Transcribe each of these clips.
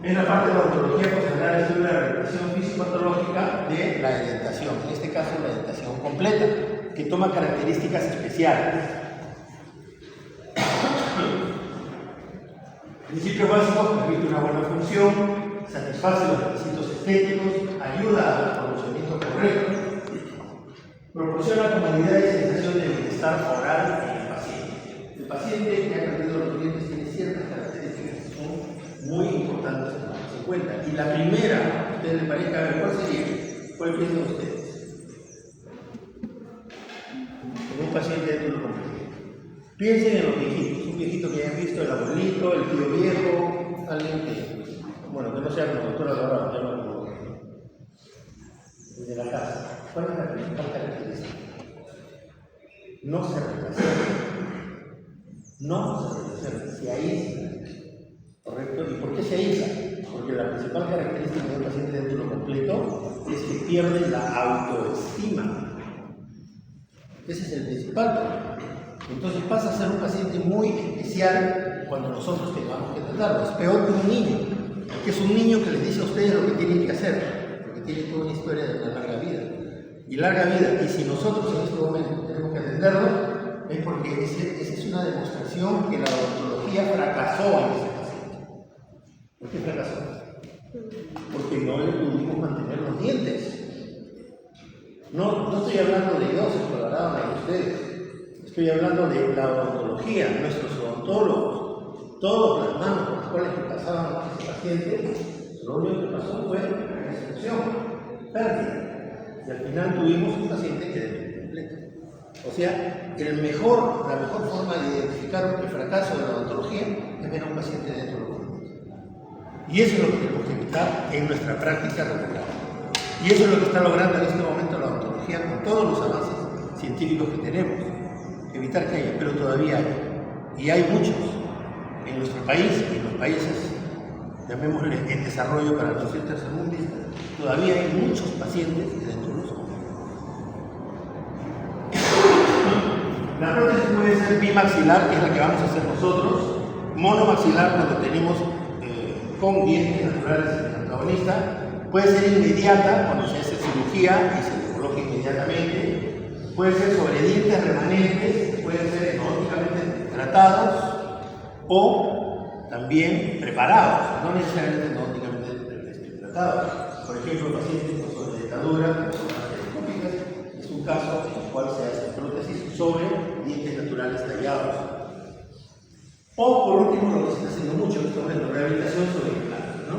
Es la parte de la odontología considerada estudio de la rehabilitación físico-patológica de la edentación, en este caso la edentación completa, que toma características especiales. Principios básicos: permite una buena función, satisface los requisitos estéticos, ayuda al pronunciamiento correcto, proporciona comodidad y sensación de bienestar oral en el paciente. El paciente que ha perdido los dientes tiene ciertas características que son muy importantes para tenerse en cuenta. Y la primera, a ustedes les parezca, a ver, ¿cuál sería? ¿Cuál piensan ustedes? En un paciente de todo completo. Piensen en los viejitos, un viejito que hayan visto, el abuelito, el tío viejo, alguien que, bueno, que no sea como doctora de ahora, ya no de la casa. ¿Cuál es la principal característica? No se relaciona. No se relaciona, se aísla. ¿Correcto? ¿Y por qué se aísla? Porque la principal característica de un paciente de dentro completo es que pierde la autoestima. Ese es el principal problema. Entonces pasa a ser un paciente muy especial cuando nosotros tengamos que tratarlo. Es peor que un niño, que es un niño que les dice a ustedes lo que tienen que hacer, porque tiene toda una historia de una larga vida. Y larga vida, y si nosotros en este momento tenemos que atenderlo, es porque esa es una demostración que la odontología fracasó en ese paciente. ¿Por qué fracasó? Porque no le pudimos mantener los dientes. No estoy hablando de Dios, se hablaban de ustedes. Estoy hablando de la odontología, nuestros odontólogos, todas las manos por las cuales pasaban ese paciente, lo único que pasó fue restricción, pérdida. Y al final tuvimos un paciente que dejó completo. O sea, la mejor forma de identificar el fracaso de la odontología es ver a un paciente dentro de los completos. Y eso es lo que tenemos que evitar en nuestra práctica regular. Y eso es lo que está logrando en este momento la odontología con todos los avances científicos que tenemos. Evitar que haya, pero todavía hay. Y hay muchos. En nuestro país, en los países, llamémosle en desarrollo para no ser tercermundistas, todavía hay muchos pacientes dentro de los completos. La prótesis puede ser bimaxilar, que es la que vamos a hacer nosotros, monomaxilar cuando tenemos con dientes naturales en el antagonista, puede ser inmediata cuando se hace cirugía y se le coloca inmediatamente. Puede ser sobre dientes remanentes, pueden ser endodónticamente tratados o también preparados, no necesariamente endodónticamente tratados. Por ejemplo, pacientes con sobredentadura, con zonas telescópicas, es un caso en el cual se hace prótesis sobre dientes naturales tallados. O por último, lo que se está haciendo mucho en este momento, rehabilitación sobre implantes, ¿no?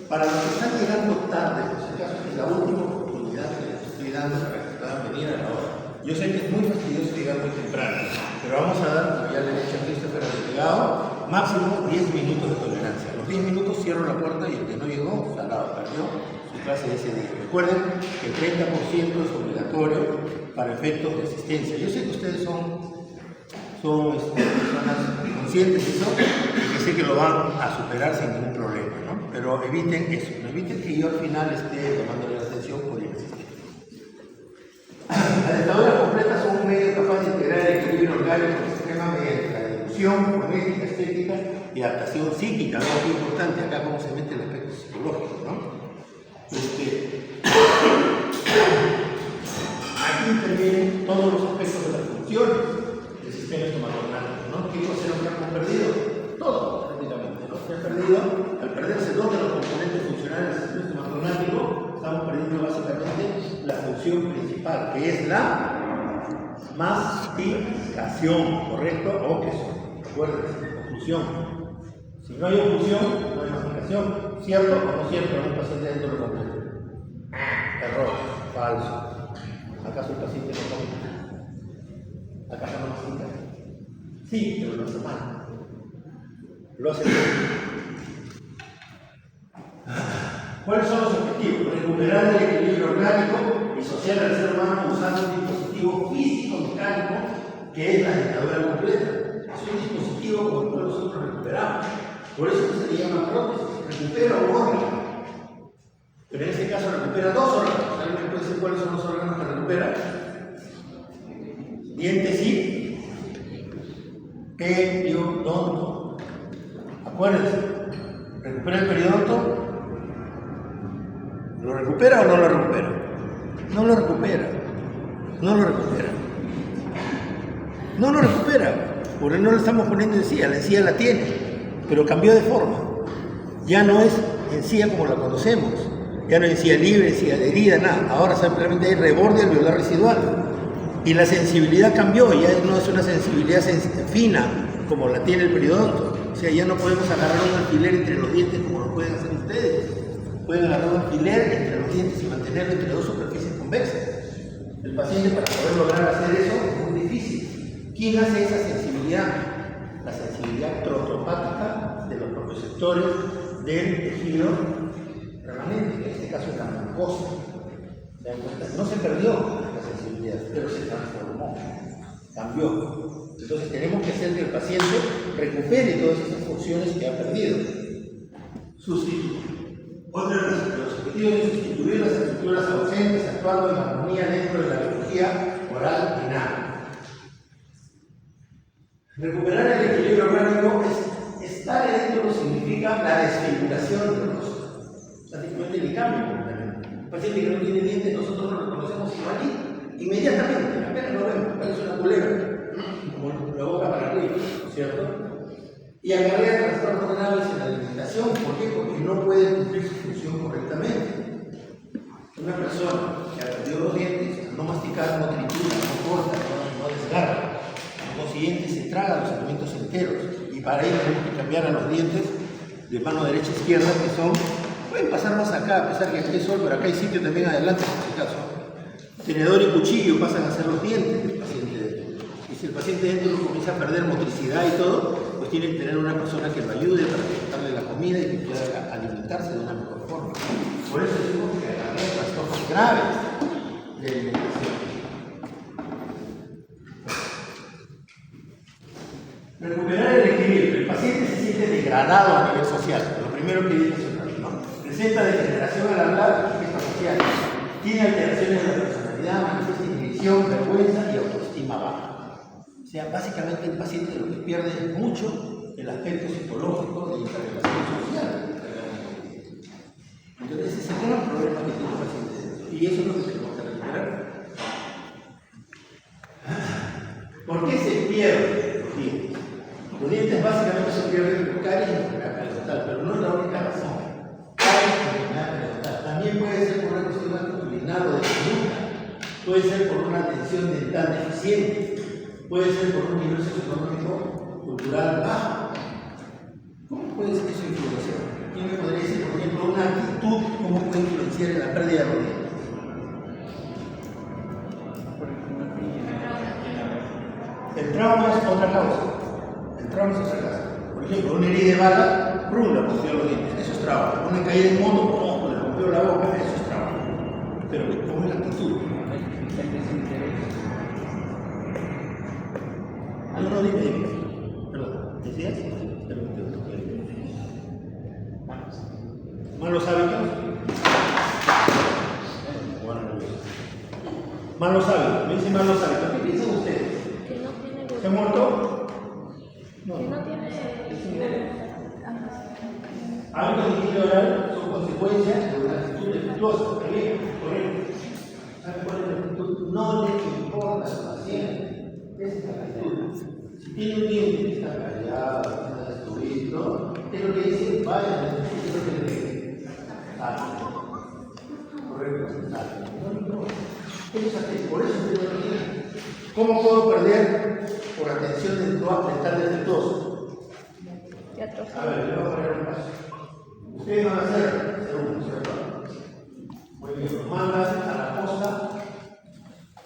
Para los que están llegando tarde, pues el caso es la última oportunidad que les estoy dando para que puedan venir a la hora. Yo sé que es muy fastidioso llegar muy temprano, pero vamos a dar, como ya le he dicho a Christopher al delegado, máximo 10 minutos de tolerancia. A los 10 minutos cierro la puerta y el que no llegó, salado, perdió su clase de ese día. Recuerden que el 30% es obligatorio para efectos de asistencia. Yo sé que ustedes son personas conscientes de eso y que sé que lo van a superar sin ningún problema, ¿no? Pero eviten eso, no eviten que yo al final esté tomándole la atención por inasistencia. Las dentaduras completas son un medio capaz de integrar el equilibrio orgánico en el sistema mediante la deducción, fonética, estética y adaptación psíquica, algo muy importante acá cómo se mete el aspecto psicológico, ¿no? Aquí intervienen todos los aspectos de las funciones del sistema estomatognático, ¿no? ¿Qué cosas era lo que hemos perdido? Todo, prácticamente, ¿no? Se ha perdido, al perderse dos de los componentes funcionales del sistema estomatognático, estamos perdiendo básicamente la función principal, que es la masticación, ¿correcto? Oclusión. Recuerden, oclusión. Si no hay oclusión, no hay masticación. ¿Cierto o no cierto? En un paciente dentro del completo. Error, falso. ¿Acaso el paciente no come? ¿Acaso no mastica? Sí, pero lo hace mal. Lo hace mal. ¿Cuáles son los objetivos? Recuperar el equilibrio orgánico y social del ser humano usando un dispositivo físico-mecánico que es la dentadura completa. Es un dispositivo con el cual nosotros recuperamos. Por eso se le llama prótesis. Recupera un órgano. Pero en este caso recupera dos órganos. ¿Alguien me puede decir cuáles son los órganos que recupera? Dientes y periodonto. Acuérdense. ¿Recupera el periodonto? ¿Lo recupera o no lo recupera? No lo recupera. No lo recupera. No lo recupera. Porque no le estamos poniendo encía. La encía la tiene, pero cambió de forma. Ya no es encía como la conocemos. Ya no es encía libre, encía adherida, nada. Ahora simplemente hay reborde alveolar residual. Y la sensibilidad cambió. Ya no es una sensibilidad fina como la tiene el periodonto. O sea, ya no podemos agarrar un alfiler entre los dientes como lo pueden hacer ustedes. Pueden agarrar un alfiler entre los dientes y mantenerlo entre dos superficies convexas. El paciente, para poder lograr hacer eso, es muy difícil. ¿Quién hace esa sensibilidad? La sensibilidad troctopática de los propioceptores del tejido permanente, que en este caso es la mucosa. ¿Se dan cuenta? No se perdió la sensibilidad, pero se transformó, cambió. Entonces tenemos que hacer que el paciente recupere todas esas funciones que ha perdido. Sustituir. Otro de los objetivos es sustituir las estructuras ausentes actuando en armonía dentro de la biología oral enana. Recuperar el equilibrio orgánico es estar dentro significa la desfiguración del rostro. Prácticamente el cambio completamente. Un paciente que no tiene dientes, nosotros lo reconocemos igual inmediatamente, apenas lo vemos, parece una culebra, como la boca para arriba, ¿cierto? Y acarrea trastornos graves en la alimentación. ¿Por qué? Porque no puede cumplir su función correctamente. Una persona que ha perdido los dientes, no masticar, no tritura, no corta, no desgarra, por consiguiente se traga los alimentos enteros. Y para ello tenemos que cambiar a los dientes de mano derecha e izquierda, que son, pueden pasar más acá, a pesar que aquí hay sol, pero acá hay sitio también adelante, en este caso. Tenedor y cuchillo pasan a ser los dientes del paciente dentro. Y si el paciente dentro comienza a perder motricidad y todo, pues tiene que tener una persona que lo ayude para darle la comida y que pueda alimentarse de una mejor forma. Por eso decimos que hay trastornos graves de alimentación. Recuperar el equilibrio. El paciente se siente degradado a nivel social. Lo primero que dice es, ¿no? Presenta degeneración al hablar y gesto social. Tiene alteraciones de la personalidad, manifiesta inhibición, vergüenza y autoestima baja. O sea, básicamente el paciente lo que pierde es mucho el aspecto psicológico de interrelación social. Entonces ese es el gran problema que tiene el paciente. Y eso es lo que tenemos que recuperar. ¿Por qué se pierden los dientes? Los dientes básicamente se pierden por caries y enfermedad periodontal, pero no es la única razón. Caries y enfermedad periodontal. También puede ser por una cuestión actitudinal o de conducta. Puede ser por una atención dental deficiente. Puede ser por un nivel socioeconómico cultural bajo. ¿Cómo puede ser eso influenciar? ¿Quién me podría decir, por ejemplo, una actitud, cómo puede influenciar en la pérdida de los dientes? El trauma es otra causa. El trauma es otra causa. Por ejemplo, una herida de bala, ¡prum!, le rompió los dientes. Eso es trauma. Una caída en moto, ¡pum!, le rompió la boca. Eso es trauma. Pero ¿cómo es la actitud? No, dime. Perdón, ¿decías? ¿Malos hábitos? Malos hábitos. Me dicen malos hábitos. ¿Qué piensan ustedes? Que no tiene... ¿Se ha muerto? No. Que no tiene... Hábitos de higiene oral son consecuencias de una actitud defectuosa. ¿Está bien? Correcto. ¿Saben cuál es la actitud? No le importa al paciente. Esa es la actitud. Si tiene un diente que está callado, está destruido, es lo que dice, vaya, necesito que le correcto, no. Por eso usted no lo tiene. ¿Cómo puedo perder por atención dental defectuoso? A ver, le voy a poner un paso. Ustedes van a hacer uno, ¿cierto? Muy bien, nos mandan a la costa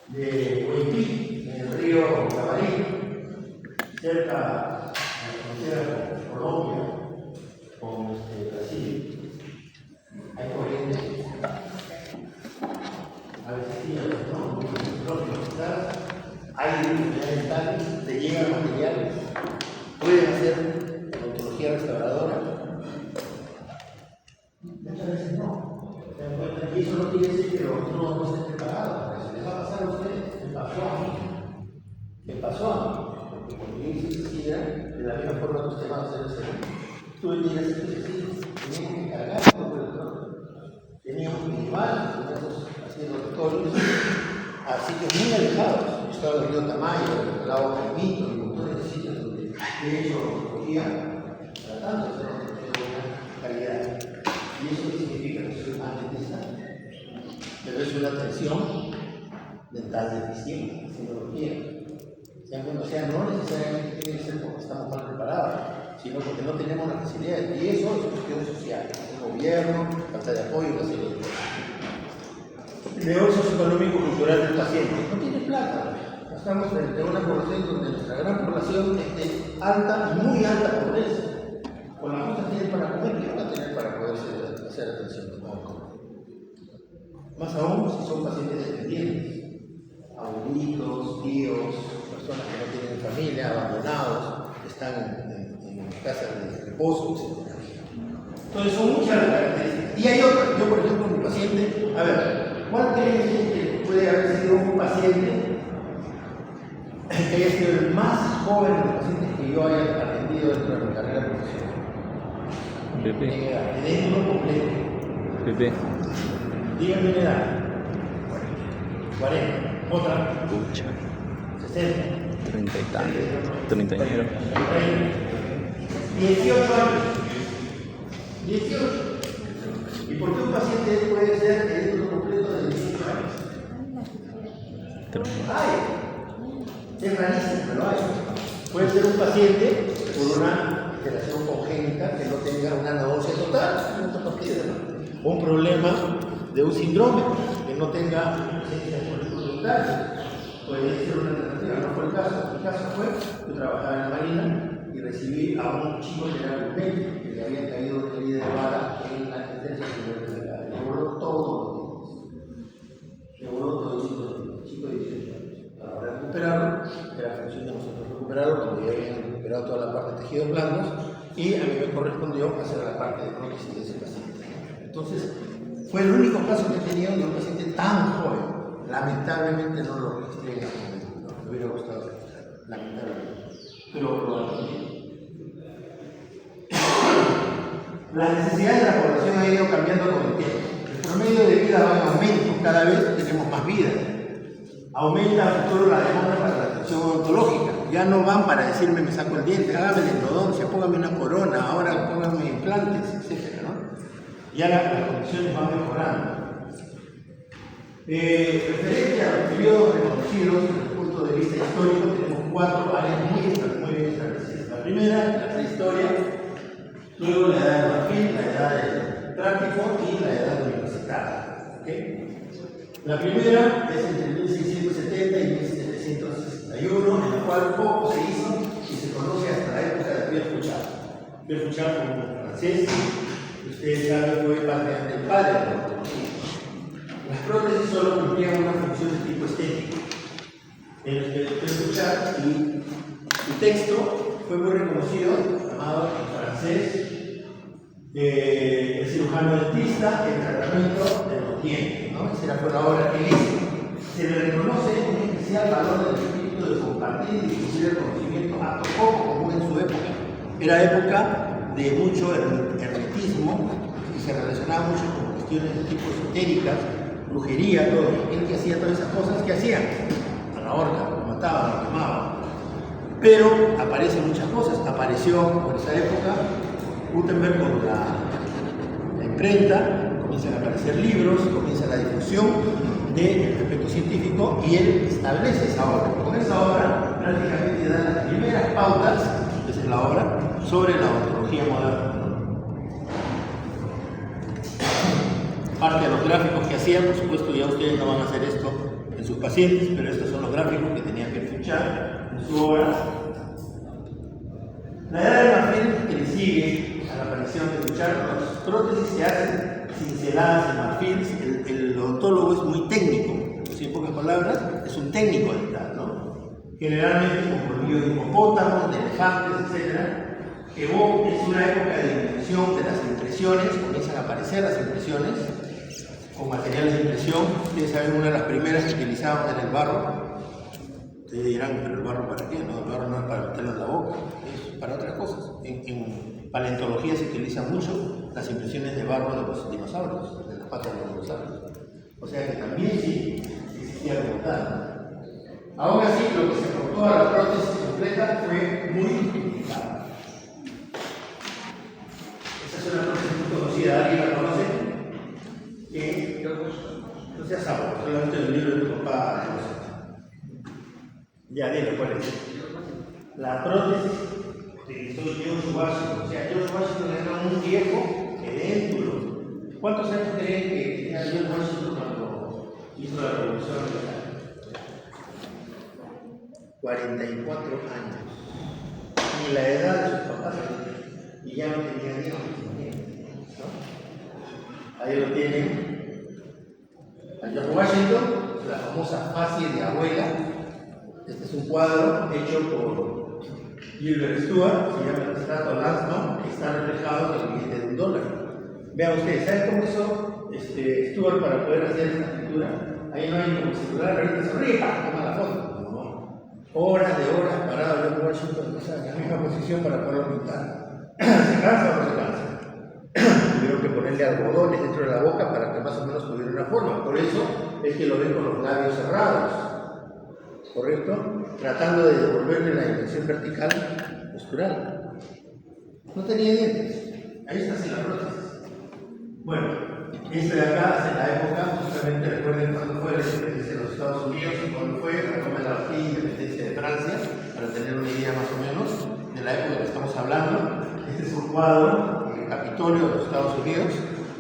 de Huaypí, en el río Cabarí, cerca de la frontera con Colombia, con Brasil. Hay corrientes, a veces sí, a veces no, quizás hay unidades dentales, te llegan materiales, pueden hacer odontología restauradora, muchas veces no. Y eso no quiere decir que los otros no estén preparados para eso. Les va a pasar a ustedes, me pasó a mí. Me pasó a mí. Porque cuando yo hice cecina, de la misma forma que usted va a hacer el segundo, tuve que ir a hacer cecina. Río Tamayo, el lago Caimito, y montones de sitios donde he hecho oncología tratando de hacer una calidad. ¿Y eso qué significa? Que soy más dentista, pero es una atención dental deficiente, tecnología. O sea, no necesariamente tiene que ser porque estamos mal preparados, sino porque no tenemos las facilidades. Y eso es cuestión social, el gobierno, falta de apoyo y la serie de cosas. El negocio socioeconómico-cultural del paciente no tiene plata. Estamos frente a una población donde nuestra gran población es de alta y muy alta pobreza. Con las cosas tienen para comer, ¿qué van a tener para poder hacer atención de poco? Más aún si son pacientes dependientes, abuelitos, tíos, personas que no tienen familia, abandonados, que están en casas de reposo, etc. Entonces son muchas las características. Y hay otras. Yo, por ejemplo, mi paciente, a ver, ¿cuál creen que puede haber sido un paciente que haya sido el más joven de los pacientes que yo haya atendido dentro de mi carrera profesional? Pepe. Dentro completo. Pepe. Díganme una edad. 40. Otra. Pucha. 60. 30 y tantos. 39. 18 años. 18. ¿Y por qué un paciente puede ser dentro completo de 18 años? Hay. Es rarísimo, pero hay. Puede ser un paciente por una alteración congénita que no tenga una náusea total, o un problema de un síndrome que no tenga presencia voluntaria. Puede ser una alternativa, no fue el caso. Mi caso fue, yo trabajaba en la Marina y recibí a un chico que era médico, que le había caído una herida de bala en la sentencia de la le voló todo. Le voló todo el chico de 18 años. Para recuperarlo, era función de nosotros recuperarlo cuando ya habían recuperado toda la parte de tejidos blandos y a mí me correspondió hacer la parte de prótesis de ese paciente. Entonces, fue el único caso que he tenido de un paciente tan joven. Lamentablemente no lo registré en ese momento, no me hubiera gustado registrar, lamentablemente. Pero lo atendí. Las necesidades de la población han ido cambiando con el tiempo. El promedio de vida va en aumento, cada vez tenemos más vida. Aumenta a futuro la demanda para la atención odontológica. Ya no van para decirme me saco el diente, hágame la endodoncia, póngame una corona, ahora póngame implantes, etc. ¿no? Ya las condiciones van mejorando. Referente a los periodos reconocidos desde el punto de vista histórico, tenemos 4 áreas muy bien establecidas. La primera, la prehistoria, luego la edad del marfil, la edad del tráfico y la edad universitaria. ¿Okay? La primera es entre 1670 y 1761, en la cual poco se hizo y se conoce hasta la época de Pierre Fauchard. Pierre Fauchard fue un francés, ustedes saben fue el padre de la odontología. Las prótesis solo cumplían una función de tipo estético. En el que escuchar y su texto fue muy reconocido, llamado en francés el cirujano dentista, el tratamiento de los dientes, ¿no? Esa fue la obra que hizo. Se le reconoce un especial valor del espíritu de compartir y difundir el conocimiento a poco común en su época. Era época de mucho hermetismo y se relacionaba mucho con cuestiones de tipo esotéricas, brujería, todo. El que hacía todas esas cosas, ¿qué hacían? A la horca, lo mataban, lo quemaban. Pero aparecen muchas cosas. Apareció por esa época Gutenberg con la imprenta, comienzan a aparecer libros, comienza la difusión del respeto científico y él establece esa obra. Con esa obra prácticamente da las primeras pautas, esa es la obra, sobre la odontología moderna. Parte de los gráficos que hacía, por supuesto ya ustedes no van a hacer esto en sus pacientes, pero estos son los gráficos que tenían que fichar en su obra. La edad del marfil que le sigue a la aparición de Fauchard, las prótesis se hacen cinceladas en marfil. El odontólogo es muy técnico, en pocas palabras, es un técnico dental, ¿no? Generalmente con colmillos de hipopótamos, de elefantes, etc. Es una época de invención de las impresiones, comienzan a aparecer las impresiones con materiales de impresión. Ustedes saben, una de las primeras que utilizábamos era el barro. Ustedes dirán, pero el barro para qué? No, el barro no es para meterlo en la boca, es para otras cosas. En paleontología se utilizan mucho las impresiones de barro de los dinosaurios, de las patas de los dinosaurios. O sea que también sí existía como tal. Aún así, lo que se aportó a la prótesis completa fue muy limitado. Esa es una prótesis muy conocida, ¿alguien la conoce? Que no sea sabor, solamente el libro de tu papá. Ya, dilo, ¿cuál es? La prótesis utilizó George Washington. O sea, George Washington era un viejo edéntulo. ¿Cuántos años creen que tenía George Washington cuando hizo la Revolución Americana? 44 años. Ni la edad de sus papás, y ya no tenía dientes, ¿no? Ahí lo tienen. A George Washington, la famosa fascia de abuela. Este es un cuadro hecho por Gilbert Stuart, se llama el retrato Lansdowne, que está reflejado en el billete de $1. Vean ustedes, ¿saben cómo hizo Stuart para poder hacer esta pintura? Ahí no hay como celular, ahorita se ríe, toma la foto. No. Horas parado George Washington en la misma posición para poder pintar. ¿Se cansa o no se cansa? Tuvieron que ponerle algodones dentro de la boca para que más o menos tuviera una forma. Por eso es que lo ven con los labios cerrados. ¿Correcto? Tratando de devolverle la dimensión vertical postural. No tenía dientes. Ahí está sin la prótesis. Bueno, este de acá es en la época, justamente recuerden cuándo fue la independencia de los Estados Unidos y cuándo fue la toma de la Bastilla y independencia de Francia, para tener una idea más o menos de la época de la que estamos hablando. Este es un cuadro del Capitolio de los Estados Unidos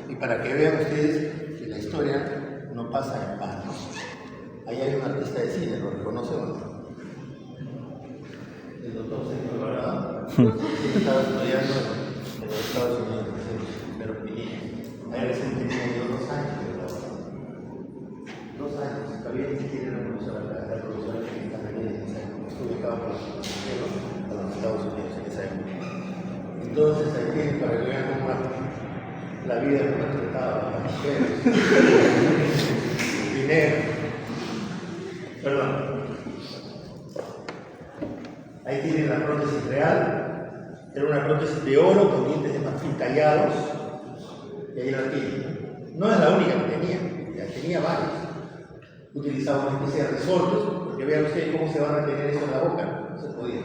y para que vean ustedes que la historia no pasa en vano. Ahí hay un artista de cine, ¿lo reconoce o no? El doctor Sergio Alvarado, que estaba estudiando en los Estados Unidos, pero ahí recién tenía yo 2 años, pero 2 años, todavía ni siquiera era profesora mexicana en esa época, estuve acá por los Estados Unidos en esa época. Entonces, ahí tienen para que vean cómo la vida no ha tratado a las mujeres, dinero. Perdón. Ahí tienen la prótesis real. Era una prótesis de oro con dientes de marfil tallados. Y ahí la tienen. No es la única que tenía, ya tenía varias. Utilizaba una especie de resortes, porque vean ustedes cómo se va a retener eso en la boca. No se podía.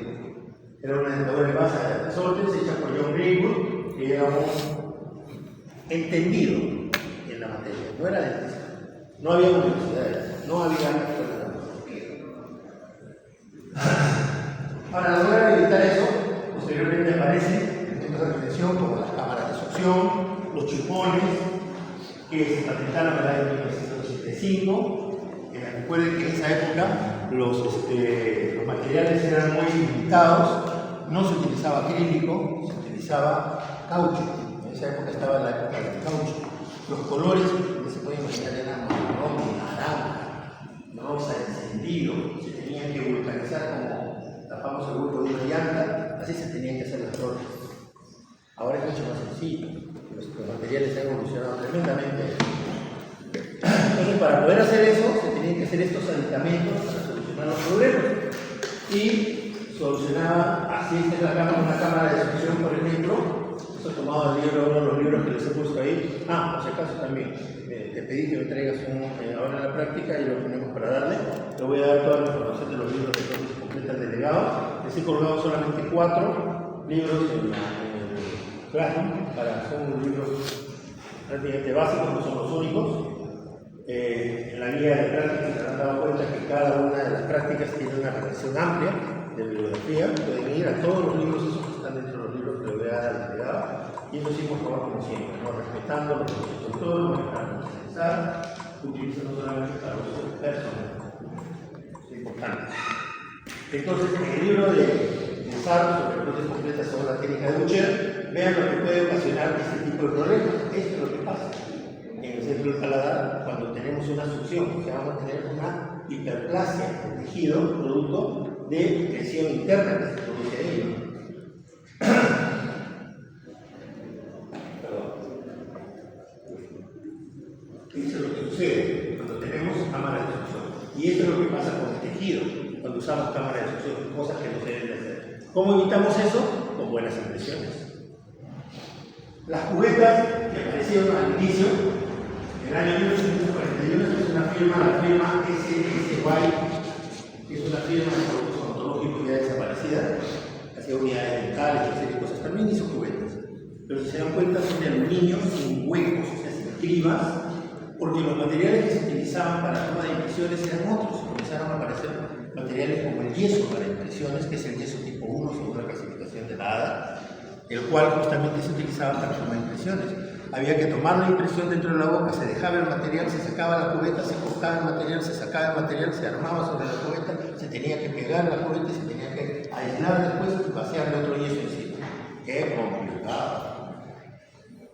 Era una dentadura en base de resortes hecha por John Greenwood, que era un entendido en la materia. No era dentista. No había universidades. No había. Para lograr evitar eso, posteriormente aparecen centros de atención como las cámaras de succión, los chupones, que se patentaron en el año 1985. Recuerden que en esa época los materiales eran muy limitados, no se utilizaba acrílico, se utilizaba caucho. En esa época estaba la época del caucho. Los colores que se pueden imaginar eran marrón, naranja, rosa, encendido, se tenían que vulcanizar como tapamos el hueco de una llanta, así se tenían que hacer las prótesis. Ahora es mucho más sencillo, los materiales han evolucionado tremendamente. Entonces, para poder hacer eso, se tenían que hacer estos aditamentos para solucionar los problemas. Y solucionaba, así es una cámara de succión, por ejemplo. Esto he tomado el libro, uno de los libros que les he puesto ahí. Por si acaso también, te pedí que me traigas ahora en la práctica y lo ponemos para darle. Te voy a dar toda la información de los libros de prótesis completas del legado. Les he colgado solamente 4 libros en el Classroom, son libros prácticamente básicos, no son los únicos. En la guía de prácticas se habrán dado cuenta que cada una de las prácticas tiene una relación amplia de bibliografía. Pueden ir a todos los libros esos que están dentro de los libros que le voy a dar al legado. Y eso sí, por favor, como siempre, ¿no? Respetando los derechos de todos, para utilizar, utilizando solamente para uso personal. Es importante. Entonces, en el libro de Sarro sobre prótesis completas sobre la técnica de Bucher, vean lo que puede ocasionar este tipo de problemas. Esto es lo que pasa en el centro del paladar cuando tenemos una succión, o sea, vamos a tener una hiperplasia del tejido producto de presión interna que se produce en ello. Eso es lo que sucede cuando tenemos cámara de succión. Y esto es lo que pasa con el tejido cuando usamos cámara de succión, cosas que no se deben de hacer. ¿Cómo evitamos eso? Con buenas impresiones. Las cubetas que aparecieron al inicio, en el año 1941, es una firma, la firma SSY, que es una firma de productos odontológicos ya desaparecida, hacía unidades dentales, una serie de cosas, también hizo cubetas. Pero si se dan cuenta son de aluminio sin huecos, o sea, sin cribas, porque los materiales que se utilizaban para toma de impresiones eran otros. Comenzaron a aparecer materiales como el yeso para impresiones, que es el yeso tipo 1 según la clasificación de la ADA, el cual justamente se utilizaba para tomar impresiones. Había que tomar la impresión dentro de la boca, se dejaba el material, se sacaba la cubeta, se cortaba el material, se sacaba el material, se armaba sobre la cubeta, se tenía que pegar la cubeta y se tenía que aislar después y vaciarle otro yeso encima. ¡Qué complicado!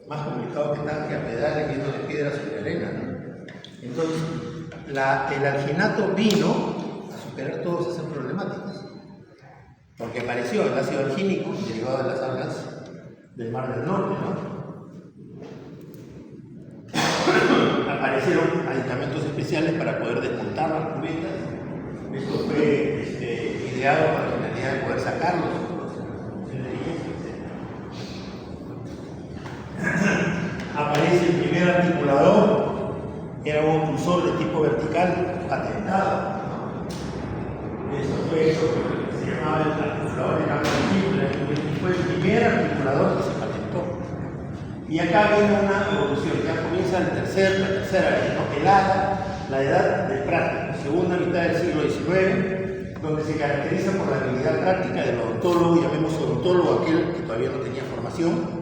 Más complicado que tanque a pedales viéndole piedras sobre arena, ¿no? Entonces, el alginato vino a superar todas esas problemáticas, porque apareció el ácido algínico derivado de las algas del Mar del Norte, ¿no? Aparecieron aditamentos especiales para poder desmontar las cubetas. Esto fue ideado para la finalidad de poder sacarlos. Aparece el primer articulador, era un impulsor de tipo vertical patentado. Esto fue hecho por lo que se llamaba el articulador de cambio simple, y fue el primer articulador que se patentó. Y acá viene una evolución, ya comienza la tercera vez, ¿no? La edad del práctico, segunda mitad del siglo XIX, donde se caracteriza por la habilidad práctica del odontólogo, llamemos odontólogo aquel que todavía no tenía formación.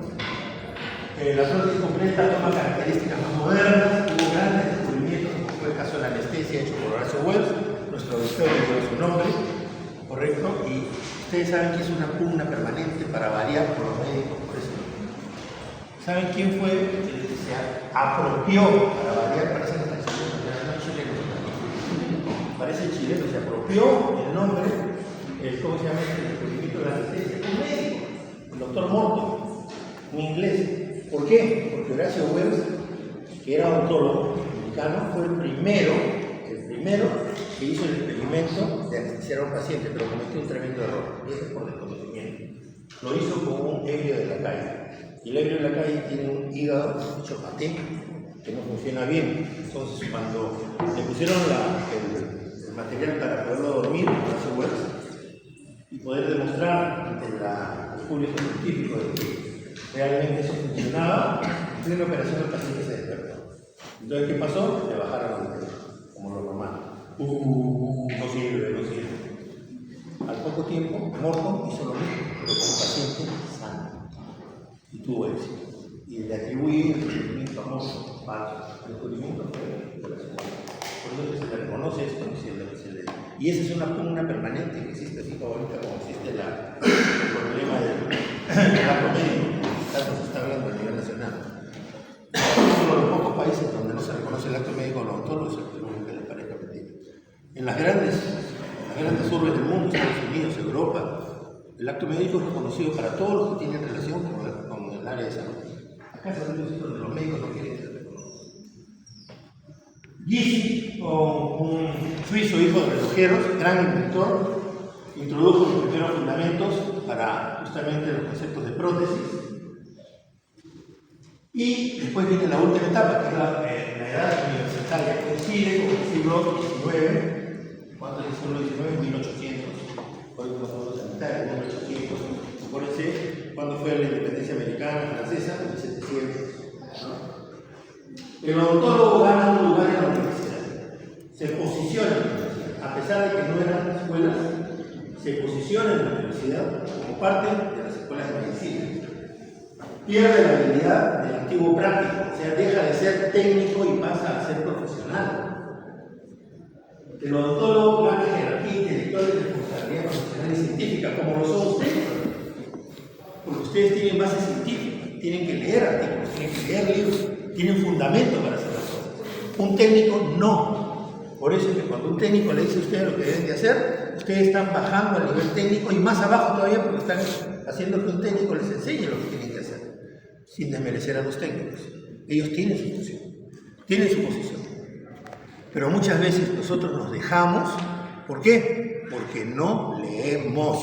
La prótesis completa toma características más modernas, hubo grandes descubrimientos, como fue el caso de la anestesia hecho por Horacio Wells, nuestro auditorio lleva su nombre, correcto, y ustedes saben que es una pugna permanente para variar por los médicos por eso. ¿Saben quién fue el que se apropió para variar? Parece que está chileno, pero no es chileno. Parece chileno, se apropió el nombre, ¿cómo se llama el descubrimiento de la anestesia? Un médico, el doctor Morton, un inglés. ¿Por qué? Porque Horacio Wells, que era odontólogo mexicano, fue el primero que hizo el experimento de anestesiar a un paciente, pero cometió un tremendo error, y eso es por desconocimiento. Lo hizo con un ebrio de la calle, y el ebrio de la calle tiene un hígado hecho paté, que no funciona bien. Entonces, cuando le pusieron el material para poderlo dormir, Horacio Wells, y poder demostrar ante el público científico de que realmente eso funcionaba, en una operación el paciente se despertó. Entonces, ¿qué pasó? Le bajaron el dedo, como lo normal. No sirve. Al poco tiempo, Morton hizo lo mismo, pero con un paciente sano. Y tuvo éxito. Y le atribuí el descubrimiento famoso para el descubrimiento de la ciudad. Por eso se le reconoce esto, y esa es una pugna permanente que existe así ahorita como existe el problema del acto médico. Se está hablando a nivel nacional. Uno de los pocos países donde no se reconoce el acto médico de los odontólogos es el Perú, que les parezca mentira. En las grandes urbes del mundo, Estados Unidos, Europa, el acto médico es reconocido para todos los que tienen relación con el área de salud. Acá es donde los médicos no quieren ser reconocidos. Gysi, un suizo hijo de relojeros, gran inventor, introdujo los primeros fundamentos para justamente los conceptos de prótesis. Y después viene la última etapa, que es la edad universitaria, que coincide con el siglo XIX. ¿Cuánto es el siglo XIX? 1800. Hoy no somos a mitad de 1800. Acuérdense cuándo fue la independencia americana, francesa, 1700. El odontólogo gana un lugar en la universidad. Se posiciona en la universidad. A pesar de que no eran escuelas, se posiciona en la universidad como parte de las escuelas de medicina. Pierde la habilidad del antiguo práctico, o sea, deja de ser técnico y pasa a ser profesional. El odontólogo gana jerarquía intelectual y responsabilidad profesional y científica, como lo son ustedes. Porque ustedes tienen base científica, tienen que leer artículos, tienen que leer libros, tienen fundamento para hacer las cosas. Un técnico no. Por eso es que cuando un técnico le dice a ustedes lo que deben de hacer, ustedes están bajando al nivel técnico y más abajo todavía porque están haciendo que un técnico les enseñe lo que tienen que hacer. Sin desmerecer a los técnicos. Ellos tienen su función, tienen su posición. Pero muchas veces nosotros nos dejamos, ¿por qué? Porque no leemos.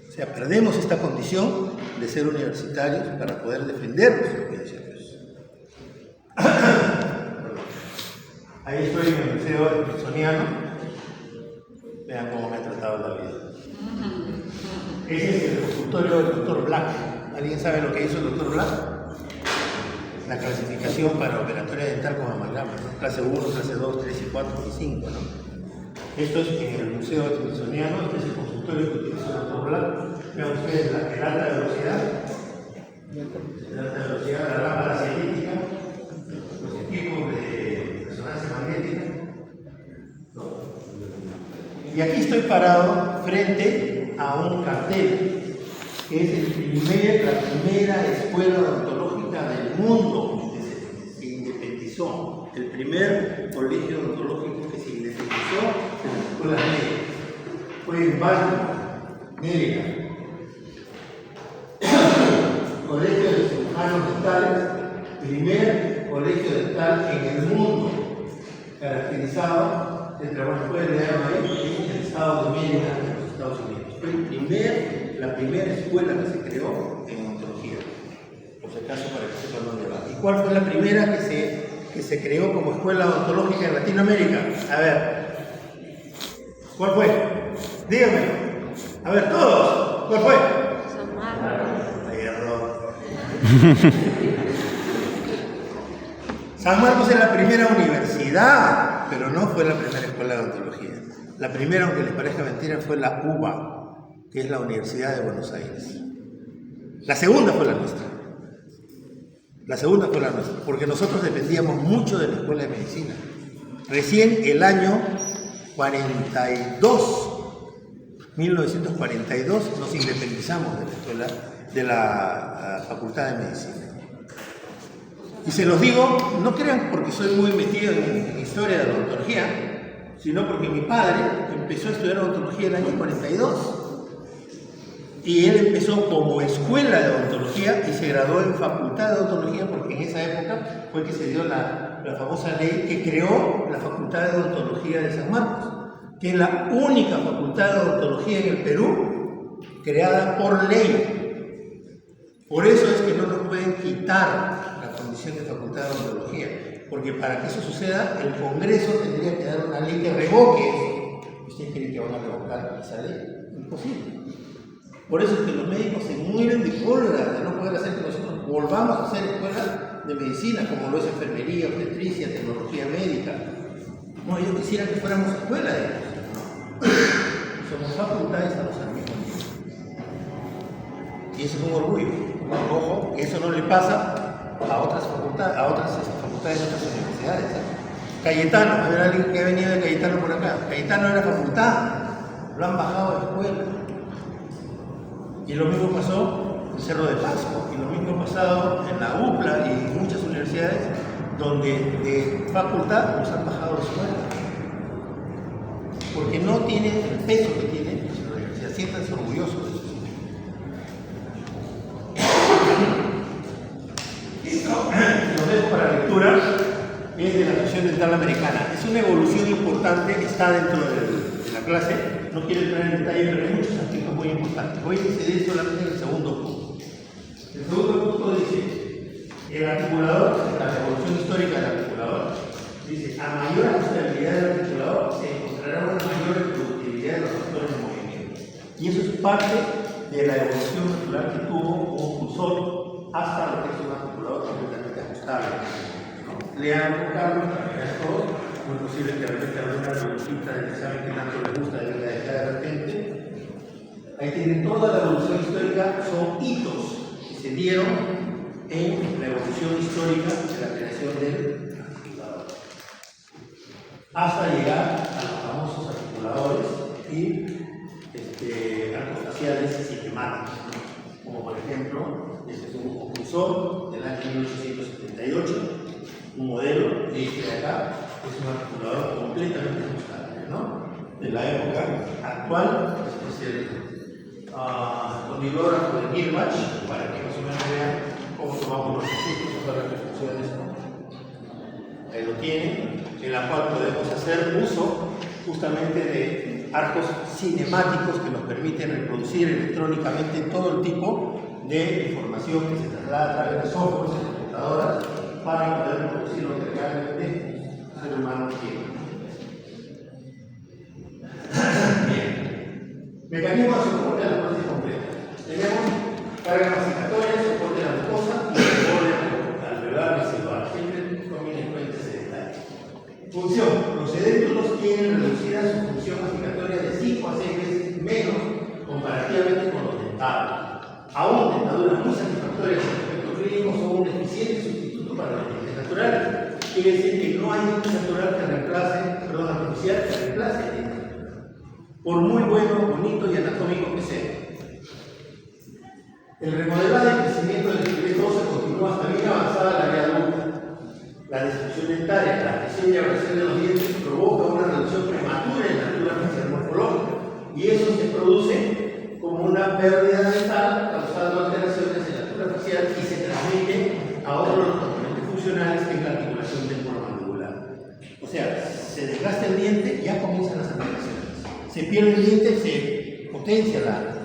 O sea, perdemos esta condición de ser universitarios para poder defender nuestros principios. Ahí estoy en el Museo Smithsoniano. Vean cómo ¿Alguien sabe lo que hizo el doctor Blas? La clasificación para operatoria dental con amalgama, ¿no? Clase 1, clase 2, 3 y 4 y 5, ¿no? Esto es en el Museo Smithsoniano, este es el consultorio que utilizó el doctor Blas. Vean ustedes el alta velocidad, la lámpara científica, los equipos de resonancia magnética, ¿no? Y aquí estoy parado frente a un cartel que es la primera escuela odontológica del mundo que se independizó, el primer colegio odontológico que se independizó de las escuelas médicas. Fue en Baltimore, Maryland. Colegio de cirujanos dentales, primer colegio dental en el mundo, caracterizado, pueden leerlo ahí, en el estado de Maryland, en los Estados Unidos. Fue la primera escuela que se creó en odontología, por si acaso para que sepan dónde va. ¿Y cuál fue la primera que se creó como escuela odontológica en Latinoamérica? A ver, ¿cuál fue? Díganme. A ver, todos, ¿cuál fue? San Marcos. Hay error. San Marcos es la primera universidad, pero no fue la primera escuela de odontología. La primera, aunque les parezca mentira, fue la UBA, que es la Universidad de Buenos Aires. La segunda fue la nuestra. La segunda fue la nuestra, porque nosotros dependíamos mucho de la Escuela de Medicina. Recién el año 1942, nos independizamos de la Facultad de Medicina. Y se los digo, no crean porque soy muy metido en historia de la odontología, sino porque mi padre empezó a estudiar odontología en el año 42. Y él empezó como escuela de odontología y se graduó en facultad de odontología, porque en esa época fue que se dio la famosa ley que creó la Facultad de Odontología de San Marcos, que es la única facultad de odontología en el Perú creada por ley. Por eso es que no nos pueden quitar la condición de facultad de odontología, porque para que eso suceda, el Congreso tendría que dar una ley que revoque eso. ¿Ustedes creen que van a revocar esa ley? Imposible. Por eso es que los médicos se mueren de cólera de no poder hacer que nosotros volvamos a hacer escuelas de medicina, como lo es enfermería, obstetricia, tecnología médica. No, ellos quisieran que fuéramos escuela de ellos. Somos facultades a los mismo tiempo. Y eso es un orgullo. Ojo, eso no le pasa a otras facultades, de otras universidades. Cayetano, a ver alguien que ha venido de Cayetano por acá. Cayetano era facultad, lo han bajado de escuela. Y lo mismo pasó en Cerro de Pasco, y lo mismo ha pasado en la UPLA y en muchas universidades donde de facultad nos han bajado de escuela. Porque no tienen el peso que tienen nuestra universidad, siéntanse orgullosos de eso. Lo dejo para lectura, es de la Asociación Dental Americana. Es una evolución importante, está dentro de la clase. No quiero entrar en detalle, pero hay muchos aspectos muy importantes. Voy a incidir solamente en el segundo punto. El segundo punto dice, el articulador, la evolución histórica del articulador, dice, a mayor ajustabilidad del articulador se encontrará una mayor productividad de los factores de movimiento. Y eso es parte de la evolución natural que tuvo un cursor hasta lo que es un articulador completamente ajustable. Lean con calma para que vean todos. No es posible que de repente alguna preguntita del examen que tanto les gusta de repente. Ahí tienen toda la evolución histórica, son hitos que se dieron en la evolución histórica de la creación del articulador. Hasta llegar a los famosos articuladores y arcos faciales sistemáticos, ¿no? Como por ejemplo, este es un oclusor del año 1878, un modelo de este de acá. Es un articulador completamente ajustable, ¿no? De la época actual, es el condilógrafo de Gilbach, para que más o menos vean cómo tomamos los ajustes para que funcione esto. Ahí lo tienen, en la cual podemos hacer uso justamente de arcos cinemáticos que nos permiten reproducir electrónicamente todo el tipo de información que se traslada a través de softwares y computadoras para poder reproducir lo que realmente el ser humano quiere. Bien. Mecanismo de soporte de la prótesis completa. Tenemos carga masticatoria, quiere decir que no hay diente natural que reemplace, perdón, artificial que reemplace el diente, por muy bueno, bonito y anatómico que sea. El remodelado y crecimiento del esqueleto se continúa hasta bien avanzada la vida adulta. La destrucción dentaria, la presión y abrasión de los dientes provoca una reducción prematura en la altura facial morfológica, y eso se produce como una pérdida dental causando alteraciones en la altura facial y se transmite a otros de los componentes funcionales que es la articulación temporomandibular. O sea, se desgasta el diente y ya comienzan las alteraciones. Se pierde el diente, se potencia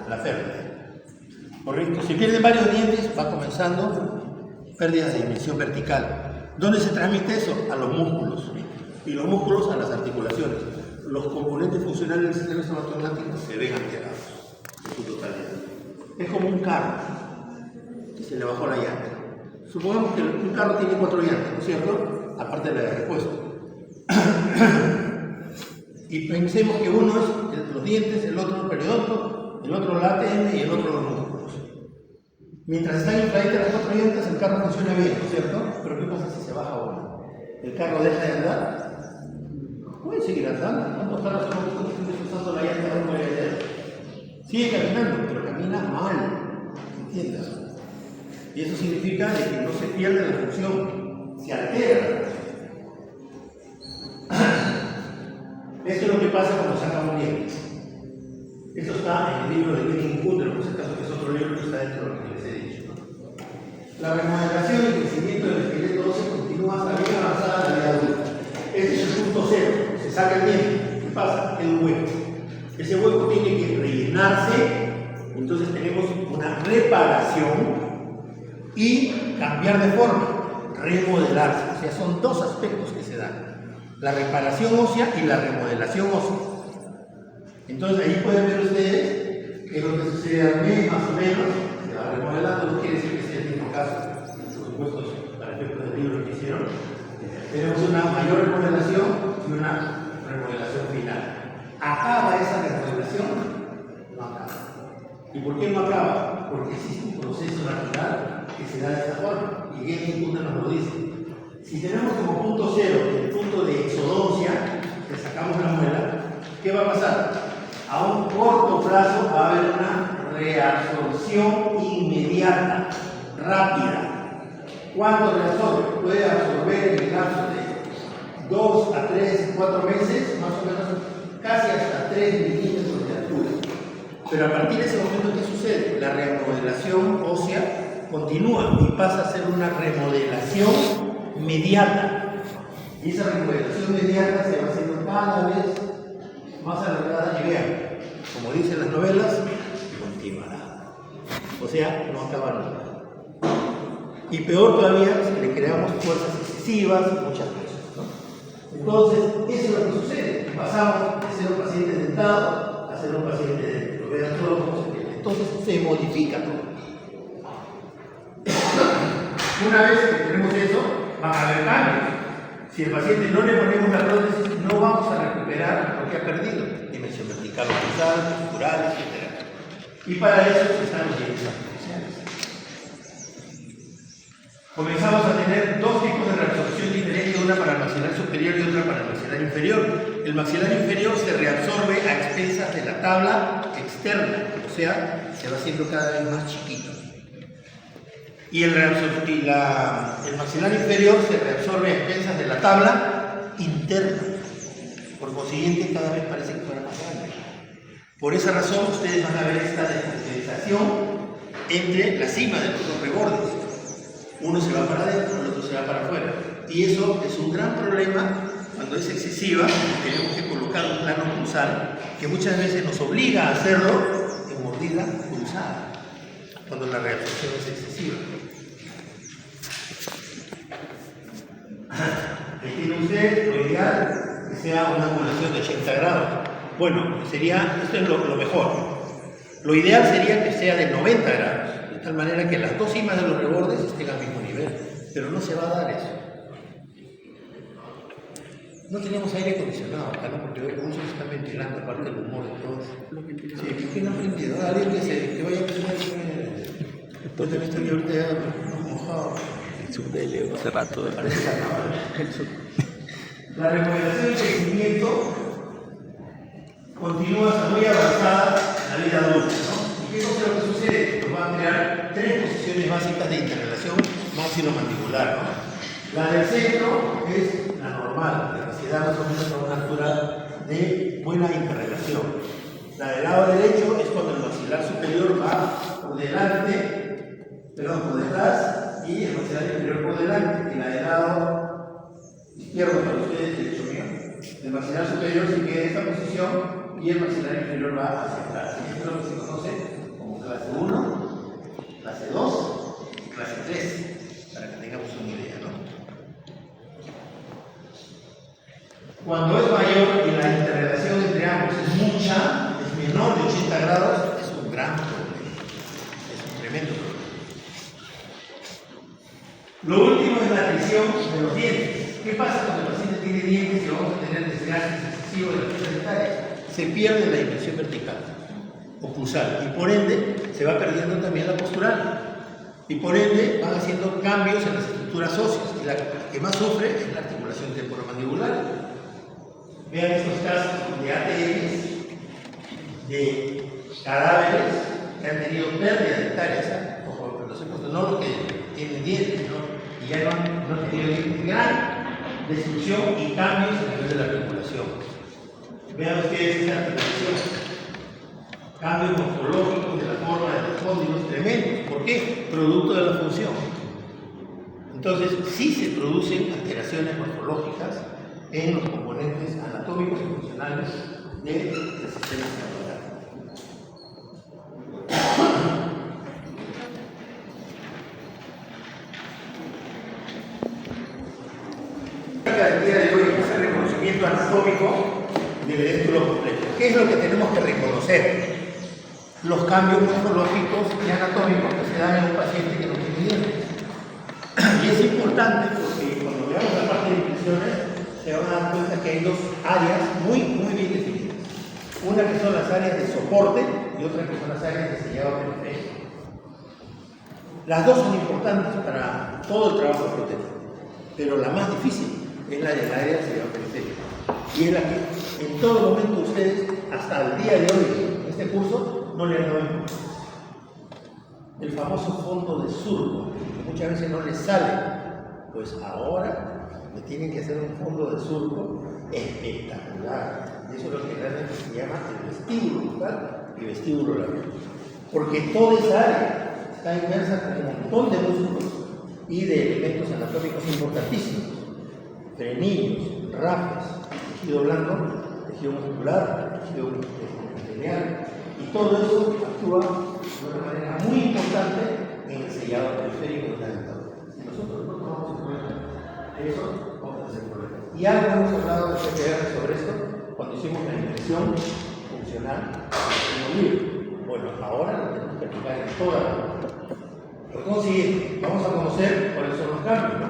la pérdida. Correcto. Si pierden varios dientes, va comenzando pérdidas de dimensión vertical. ¿Dónde se transmite eso? A los músculos. Y los músculos a las articulaciones. Los componentes funcionales del sistema estomatológico se ven alterados en su totalidad. Es como un carro que se le bajó la llanta. Supongamos que un carro tiene 4 llantas, ¿no es cierto? Aparte de la de repuesto. Y pensemos que uno es los dientes, el otro el periodonto, el otro el ATM y el otro los músculos. Mientras están infladitas las 4 llantas, el carro funciona bien, ¿no es cierto? Pero ¿qué pasa si se baja uno? ¿El carro deja de andar? Puede seguir andando. ¿Cuántos carros hemos visto usando la llanta de una y sigue caminando, pero camina mal, ¿entiendes? Y eso significa de que no se pierde la función, se altera. Esto es lo que pasa cuando sacamos dientes. Esto está en el libro de Kenny Kundera, por si acaso que es otro libro que está dentro de lo que les he dicho, ¿no? La remodelación y el crecimiento del esqueleto óseo continúa hasta bien avanzada en la vida adulta. Este es el punto cero. Se saca el diente. ¿Qué pasa? Queda un hueco. Ese hueco tiene que rellenarse. Entonces tenemos una reparación y cambiar de forma, remodelarse. O sea, son dos aspectos que se dan: la reparación ósea y la remodelación ósea. Entonces ahí pueden ver ustedes que lo que sucede al mes más o menos se va remodelando. No quiere decir que sea el mismo caso, por supuesto, para efectos del libro que hicieron. Tenemos una mayor remodelación y una remodelación final. ¿Acaba esa remodelación? No acaba. ¿Y por qué no acaba? Porque existe un proceso natural que se da de esta forma. Y Kenny Kundera nos lo dice. Si tenemos como punto cero el punto de exodoncia, que sacamos la muela, ¿qué va a pasar? A un corto plazo va a haber una reabsorción inmediata, rápida. ¿Cuánto reabsorbe? Puede absorber en el lapso de 2 a 3, 4 meses, más o menos casi hasta 3 milímetros de altura. Pero a partir de ese momento, ¿qué sucede? La remodelación ósea continúa y pasa a ser una remodelación mediata. Y esa remodelación mediata se va haciendo cada vez más alargada y vean, como dicen las novelas, continuará. O sea, no acaba nunca. Y peor todavía si le creamos fuerzas excesivas y muchas cosas, ¿no? Entonces, eso es lo que sucede. Pasamos de ser un paciente dentado a ser un paciente dentro. Vean todo cómo se entiende. Entonces, se modifica todo. Una vez que tenemos eso, van a haber cambios. Si al paciente no le ponemos la prótesis, no vamos a recuperar lo que ha perdido. Dimensión vertical cruzada, postural, etc. Y para eso están los dientes artificiales. Comenzamos a tener dos tipos de reabsorción diferentes, una para el maxilar superior y otra para el maxilar inferior. El maxilar inferior se reabsorbe a expensas de la tabla externa, o sea, se va haciendo cada vez más chiquito. Y el maxilar inferior se reabsorbe a expensas de la tabla interna. Por consiguiente, cada vez parece que fuera más grande. Por esa razón, ustedes van a ver esta descompensación entre la cima de los dos rebordes. Uno se va para adentro, el otro se va para afuera. Y eso es un gran problema cuando es excesiva. Tenemos que colocar un plano cruzal que muchas veces nos obliga a hacerlo en mordida cruzada, cuando la reabsorción es excesiva. Ahí tiene usted lo ideal que sea una angulación de 80 grados. Bueno, esto es lo mejor. Lo ideal sería que sea de 90 grados. De tal manera que las dos cimas de los rebordes estén al mismo nivel, pero no se va a dar eso. No tenemos aire acondicionado acá, ¿no? Porque muchos están ventilando, aparte del humor de todos. Sí, ¿por qué no ha aprendido? Alguien que vaya a aprender. Entonces estoy ahorita ya mojado. Subdelio, hace rato. La remodelación y crecimiento continúa hasta muy avanzada en la vida adulta, ¿no? ¿Y qué es lo que sucede? Nos va a crear tres posiciones básicas de interrelación maxilomandibular, ¿no? La del centro es la normal, la que se da más o menos a una altura de buena interrelación. La del lado derecho es cuando el maxilar superior va por delante, perdón, por detrás, y el maxilar inferior por delante. Y la del lado izquierdo para ustedes, derecho mío, el maxilar superior se queda en esta posición y el maxilar inferior va hacia atrás. Y esto es lo que se conoce como clase 1, clase 2 y clase 3, para que tengamos una idea, ¿no? Cuando es mayor y la interrelación entre ambos es mucha, es menor de 80 grados, es un gran problema, es un tremendo problema. Lo último es la tricción de los dientes. ¿Qué pasa cuando el paciente tiene dientes y vamos a tener desgastes excesivos de las piezas dentarias? Se pierde la inversión vertical o cruzal y por ende se va perdiendo también la postural y por ende van haciendo cambios en las estructuras óseas y la que más sufre es la articulación temporomandibular. Vean estos casos de ATMs, de cadáveres que han tenido pérdida dentaria, ojo, no los que tienen dientes, ¿no? Y ya no han tenido dientes, gran destrucción y cambios a nivel de la articulación. Vean ustedes esta articulación, cambios morfológicos de la forma de los cóndilos tremendos. ¿Por qué? Producto de la función. Entonces, sí se producen alteraciones morfológicas en los componentes anatómicos y funcionales del sistema escapular. El día de hoy es el reconocimiento anatómico del edéntulo completo. ¿Qué es lo que tenemos que reconocer? Los cambios morfológicos y anatómicos que se dan en un paciente que no tiene dientes. Y es importante porque cuando veamos la parte de impresiones se van a dar cuenta que hay dos áreas muy bien definidas. Una que son las áreas de soporte y otra que son las áreas de sellado periférico. Las dos son importantes para todo el trabajo protético, pero la más difícil es la del área de sellado periférico. Y es la que en todo momento ustedes, hasta el día de hoy, en este curso, no le han dado importancia. El famoso fondo de Surco, que muchas veces no les sale, pues ahora me tienen que hacer un fondo de surco espectacular. Eso es lo que realmente se llama el vestíbulo bucal y vestíbulo labial. Porque toda esa área está inmersa con un montón de músculos y de elementos anatómicos importantísimos. Frenillos, rafas, tejido blando, tejido muscular, tejido epitelial. Y todo eso actúa de una manera muy importante en el sellado periférico de la dentadura. Si nosotros no tomamos en cuenta eso, vamos a hacer problemas. Y algo hemos hablado de CPR sobre esto cuando hicimos la inversión funcional en el libro. Bueno, ahora lo tenemos que aplicar en toda la vida. Por consiguiente, vamos a conocer cuáles son los cambios, ¿no?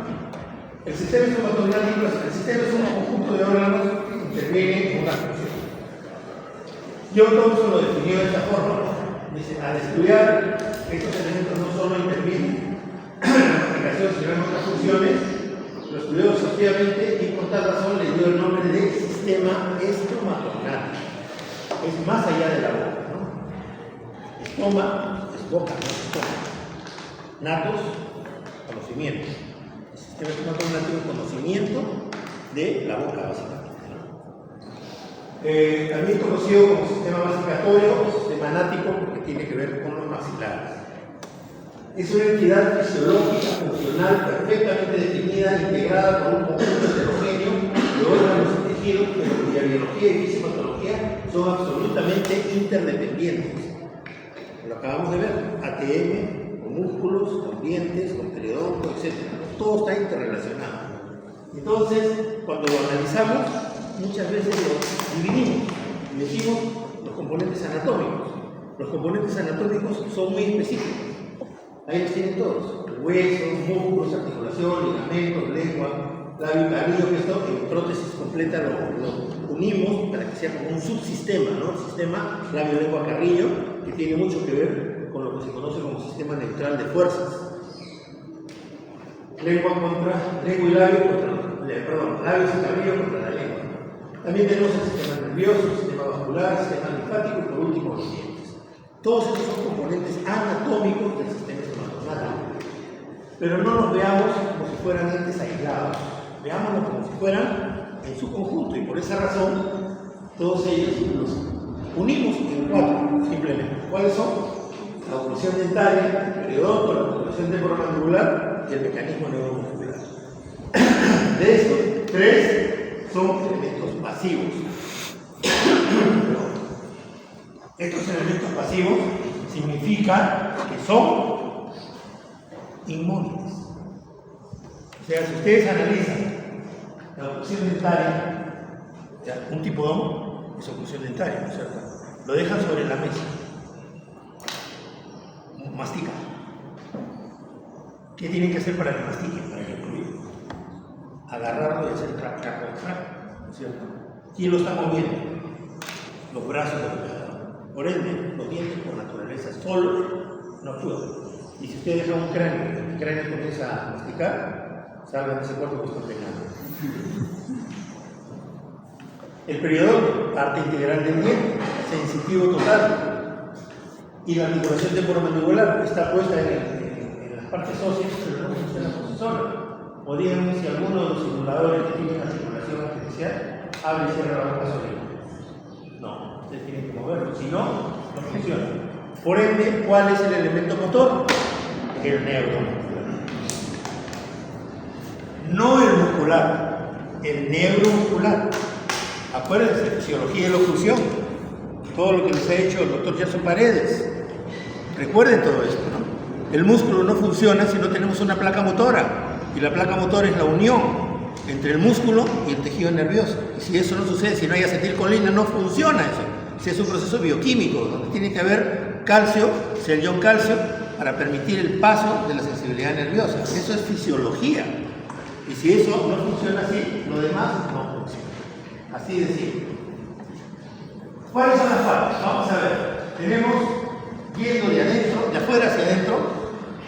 El sistema estomatológico, el sistema es un conjunto de órganos que intervienen en una función. John Thompson lo definió de esta forma, ¿no? Dice, al estudiar estos elementos no solo intervienen en la aplicación, sino en otras funciones, lo estudió exhaustivamente y por tal razón le dio el nombre de sistema estomatognático. Es más allá de la boca, ¿no? Estoma es boca, no es estómago. Natos, conocimiento. El sistema estomatognático es conocimiento de la boca, básicamente. También conocido como sistema masticatorio o sistema anático porque tiene que ver con los maxilares. Es una entidad fisiológica, funcional, perfectamente definida, integrada con un conjunto heterogéneo de órganos y tejidos, pero cuya biología y fisiopatología son absolutamente interdependientes. Lo acabamos de ver, ATM, con músculos, con dientes, con periodonto, etc. Todo está interrelacionado. Entonces, cuando lo analizamos, muchas veces lo dividimos y decimos los componentes anatómicos. Los componentes anatómicos son muy específicos. Ahí los tienen todos: huesos, músculos, articulación, ligamentos, lengua, labio, carrillo, que esto en prótesis completa lo unimos para que sea como un subsistema, ¿no? El sistema labio, lengua, carrillo, que tiene mucho que ver con lo que se conoce como sistema neutral de fuerzas. lengua y labio labios y cabello contra la lengua. También tenemos el sistema nervioso, el sistema vascular, el sistema linfático y por último los dientes. Todos estos son componentes anatómicos del sistema estomacal. Pero no los veamos como si fueran entes aislados, veámoslos como si fueran en su conjunto, y por esa razón todos ellos los unimos en 4 simplemente. ¿Cuáles son? La oclusión dentaria, el periodonto, la oclusión temporomandibular y el mecanismo neuromuscular. De estos 3 son elementos pasivos. Estos elementos pasivos significan que son inmóviles. O sea, si ustedes analizan la oclusión dentaria, un tipodón es oclusión dentaria, ¿no es cierto? Lo dejan sobre la mesa, mastica. ¿Qué tienen que hacer para que mastiquen? Para que fluya. Agarrarlo y hacer crack, crack, crack, ¿no es cierto? ¿Quién lo está moviendo? Los brazos del operador. Por ende, los dientes por naturaleza solos no actúan. Y si usted deja un cráneo, el cráneo comienza a masticar, salgan de ese cuerpo que está pegando. El periodonto, parte integral del diente, sensitivo total. Y la articulación temporomandibular está puesta en las partes óseas, pero no funciona por sí sola. O díganme si alguno de los simuladores que tienen articulación artificial abre y cierra la boca solito. No, ustedes tienen que moverlo, si no, no funciona. Por ende, ¿cuál es el elemento motor? El neuromuscular. No el muscular, el neuromuscular. Acuérdense, fisiología de la oclusión. Todo lo que les ha hecho el doctor Gerson Paredes. Recuerden todo esto, ¿no? El músculo no funciona si no tenemos una placa motora. Y la placa motora es la unión entre el músculo y el tejido nervioso. Y si eso no sucede, si no hay acetilcolina, no funciona eso. Si es un proceso bioquímico, donde tiene que haber calcio, el ion calcio, para permitir el paso de la sensibilidad nerviosa. Eso es fisiología. Y si eso no funciona así, lo demás no funciona. Así de simple. ¿Cuáles son las partes? Vamos a ver. Tenemos, yendo de adentro, de afuera hacia adentro,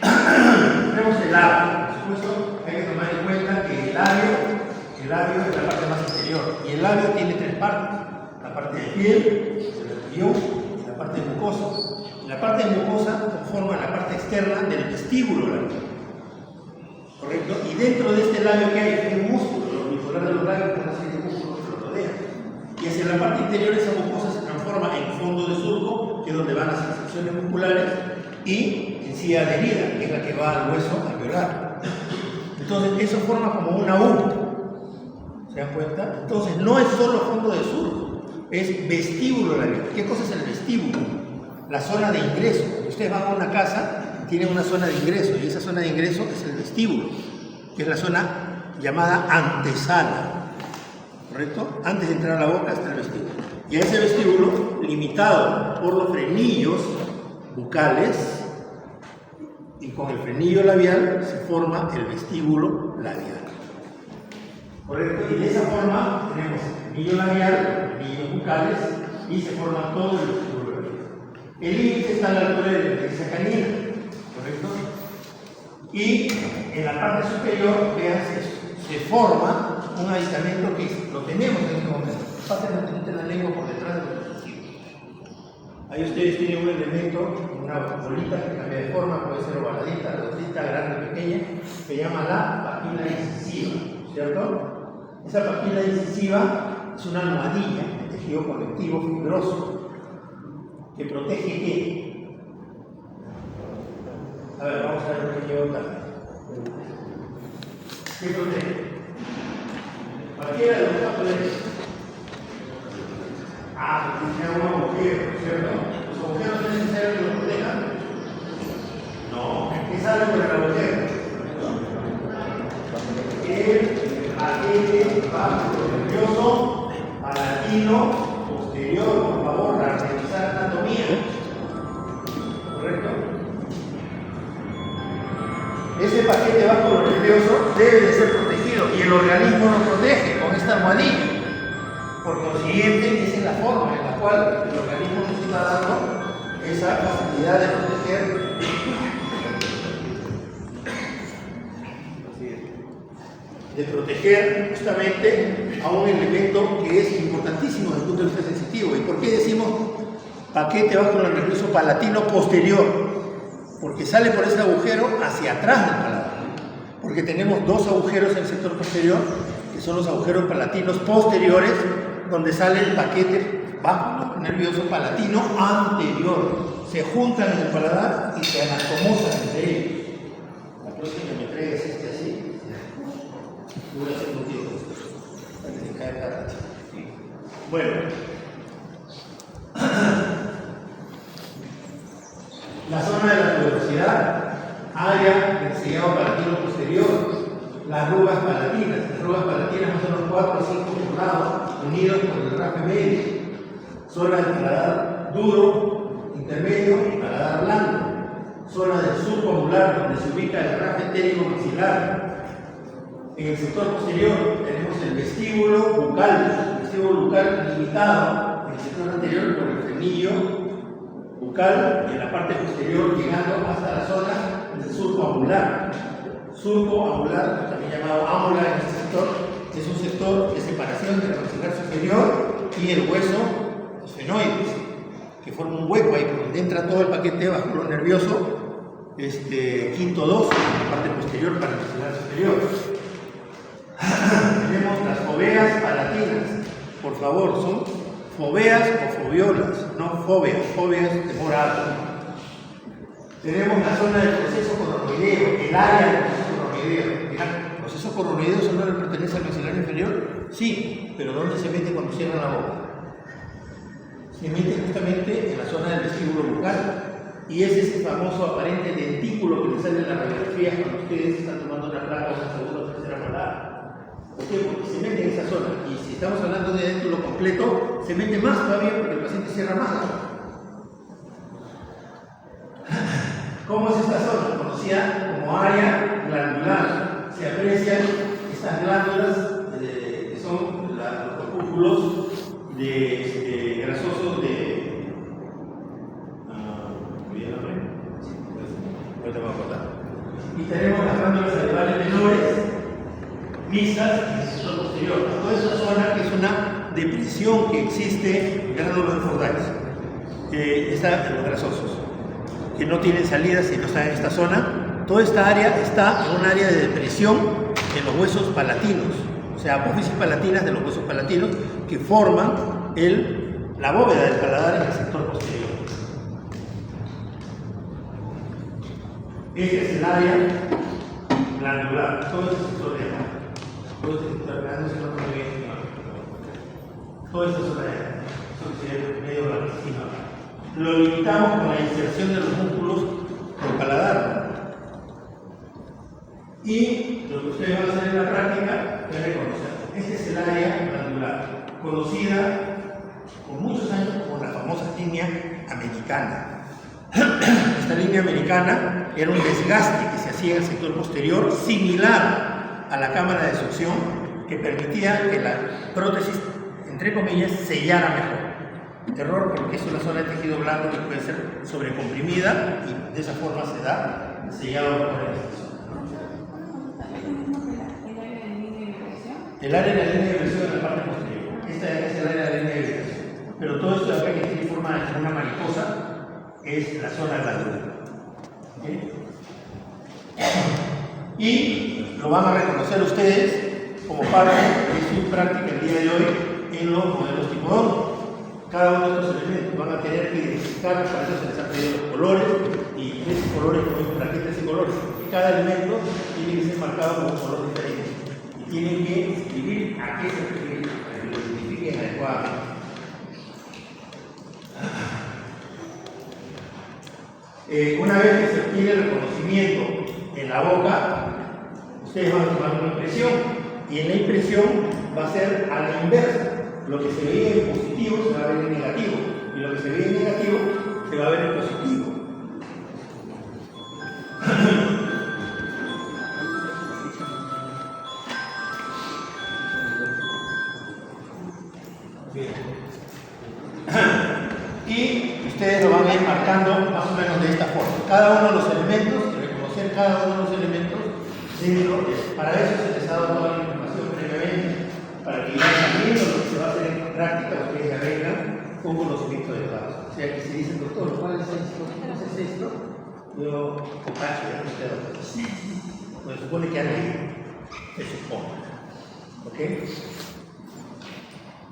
tenemos el labio. Por supuesto, hay que tomar en cuenta que el labio es la parte más exterior. Y el labio tiene 3 partes. La parte de piel, el guión, y la parte mucosa. La parte mucosa conforma la parte externa del vestíbulo labial. ¿Correcto? Y dentro de este labio que hay un músculo, el auricular de los labios, con una serie de músculos que lo rodean. Y hacia la parte interior esa mucosa se transforma en fondo de surco, que es donde van las inserciones musculares, y encía adherida, que es la que va al hueso alveolar. Entonces, eso forma como una U. ¿Se dan cuenta? Entonces, no es solo fondo de surco, es vestíbulo labial. ¿Qué cosa es el vestíbulo? La zona de ingreso. Cuando ustedes van a una casa, tienen una zona de ingreso, y esa zona de ingreso es el vestíbulo, que es la zona llamada antesala. ¿Correcto? Antes de entrar a la boca está el vestíbulo. Y a ese vestíbulo, limitado por los frenillos bucales, y con el frenillo labial se forma el vestíbulo labial. ¿Correcto? Y de esa forma tenemos el frenillo labial, los frenillos bucales, y se forma todo el vestíbulo labial. El límite está a la altura de la epífisis canina, ¿correcto? Y en la parte superior, vean esto, se forma un aditamento que lo tenemos en este momento. Pasen la lengua por detrás de los testículos. Ahí ustedes tienen un elemento, una bolita que cambia de forma, puede ser ovaladita, redondita, grande, pequeña, que se llama la papila incisiva, ¿cierto? Esa papila incisiva es una almohadilla de tejido conectivo fibroso que protege ¿qué? A ver, vamos a ver lo que llevo acá. ¿Qué protege? Cualquiera de los cuatro de estos. Porque tiene un agujero, ¿cierto? ¿Los agujeros no es necesario que los protejan? No. ¿Qué sale por el agujero? El paquete bajo nervioso palatino posterior, por favor, para revisar anatomía. ¿Correcto? Ese paquete bajo nervioso debe de ser protegido y el organismo lo protege con esta almohadilla. Por consiguiente, esa es la forma en la cual el organismo nos está dando esa facilidad de proteger. Así de proteger justamente a un elemento que es importantísimo desde el punto de vista sensitivo. ¿Y por qué decimos paquete vascular nervioso palatino posterior? Porque sale por ese agujero hacia atrás del paladar. Porque tenemos dos agujeros en el sector posterior, que son los agujeros palatinos posteriores, donde sale el paquete vascular nervioso palatino anterior. Se juntan en el paladar y se anastomosan entre ellos. La próxima me traigas así. Voy a hacer un tiempo. Para que se caiga cada rato. Bueno. La zona de la tuberosidad, área del sellado palatino posterior, las arrugas palatinas. Las arrugas palatinas son los 4 o 5 lados unidos por el rafe medio. Zona del paladar duro, intermedio y paladar blando. Zona del surco anular, donde se ubica el rafe entérico maxilar. En el sector posterior tenemos el vestíbulo bucal limitado en el sector anterior por el frenillo bucal y en la parte posterior llegando hasta la zona del surco anular. Surco anular, también llamado amular en este sector, es un sector de separación de la maxilar superior y el hueso, los fenoides, que forma un hueco ahí por donde entra todo el paquete vascular nervioso, quinto 2, en la parte posterior para el maxilar superior. Tenemos las foveas palatinas, por favor, son foveas o foviolas, no foveas, foveas de morado. Tenemos la zona del proceso coronoideo, el área del proceso coronoideo. Mirá, ¿el proceso coronoideo solo le pertenece al maxilar inferior? Sí, pero ¿dónde se mete cuando cierra la boca? Se mete justamente en la zona del vestíbulo bucal. Y es ese famoso aparente dentículo que le sale en la radiografía cuando ustedes están tomando una placa o una segunda o tercera palabra. ¿Por qué? Porque se mete en esa zona. Y si estamos hablando de dentículo completo, se mete más todavía porque el paciente cierra más la boca. ¿Cómo es esta zona? Conocida como área glandular. Se aprecian estas glándulas que son los corpúsculos grasosos y tenemos las glándulas salivales menores mixtas en el sector posterior. Toda esa zona que es una depresión que existe en glándulas de Fordyce, está en los grasosos, que no tienen salida si no están en esta zona. Toda esta área está en un área de depresión en los huesos palatinos, o sea, apófisis palatinas de los huesos palatinos que forman la bóveda del paladar en el sector posterior. Este es el área glandular, todo este sector de acá. Todo este sector de acá no se nota muy bien. Toda esta zona de acá, eso sería medio blanquecino. Lo limitamos con la inserción de los músculos por paladar. Y lo que ustedes van a hacer en la práctica es reconocer. Este es el área glandular, conocida por muchos años como la famosa línea americana. Esta línea americana era un desgaste que se hacía en el sector posterior similar a la cámara de succión que permitía que la prótesis, entre comillas, sellara mejor. Error porque es una zona de tejido blando que puede ser sobrecomprimida y de esa forma se da sellado mejor en esta zona. El área de la línea de vibración en la parte posterior. Esta es el área de la línea de vibración. Pero todo esto de acá que tiene forma de una mariposa es la zona glandular. ¿Okay? Y lo van a reconocer ustedes como parte de su práctica el día de hoy en los modelos tipo 1. Cada uno de estos elementos van a tener que identificar, para eso se les ha pedido los colores, y esos colores con braquetas y colores. Y cada elemento tiene que ser marcado con un color diferente. Y tienen que escribir a qué se refiere, para que lo identifiquen adecuadamente. Una vez que se obtiene el reconocimiento en la boca, ustedes van a tomar una impresión y en la impresión va a ser a la inversa. Lo que se veía en positivo se va a ver en negativo y lo que se veía en negativo se va a ver en positivo. Bien. Y ustedes lo van a ir marcando más o menos de esta forma. Cada uno de los elementos, reconocer cada uno de los elementos dentro de eso. Para eso se les ha dado toda la información. un conocimiento elevado. O sea que si dicen, doctor, ¿cuál es esto? ¿Cómo es esto? Yo, cacho, ya no me quedo. Me supone que alguien se supone. ¿Ok?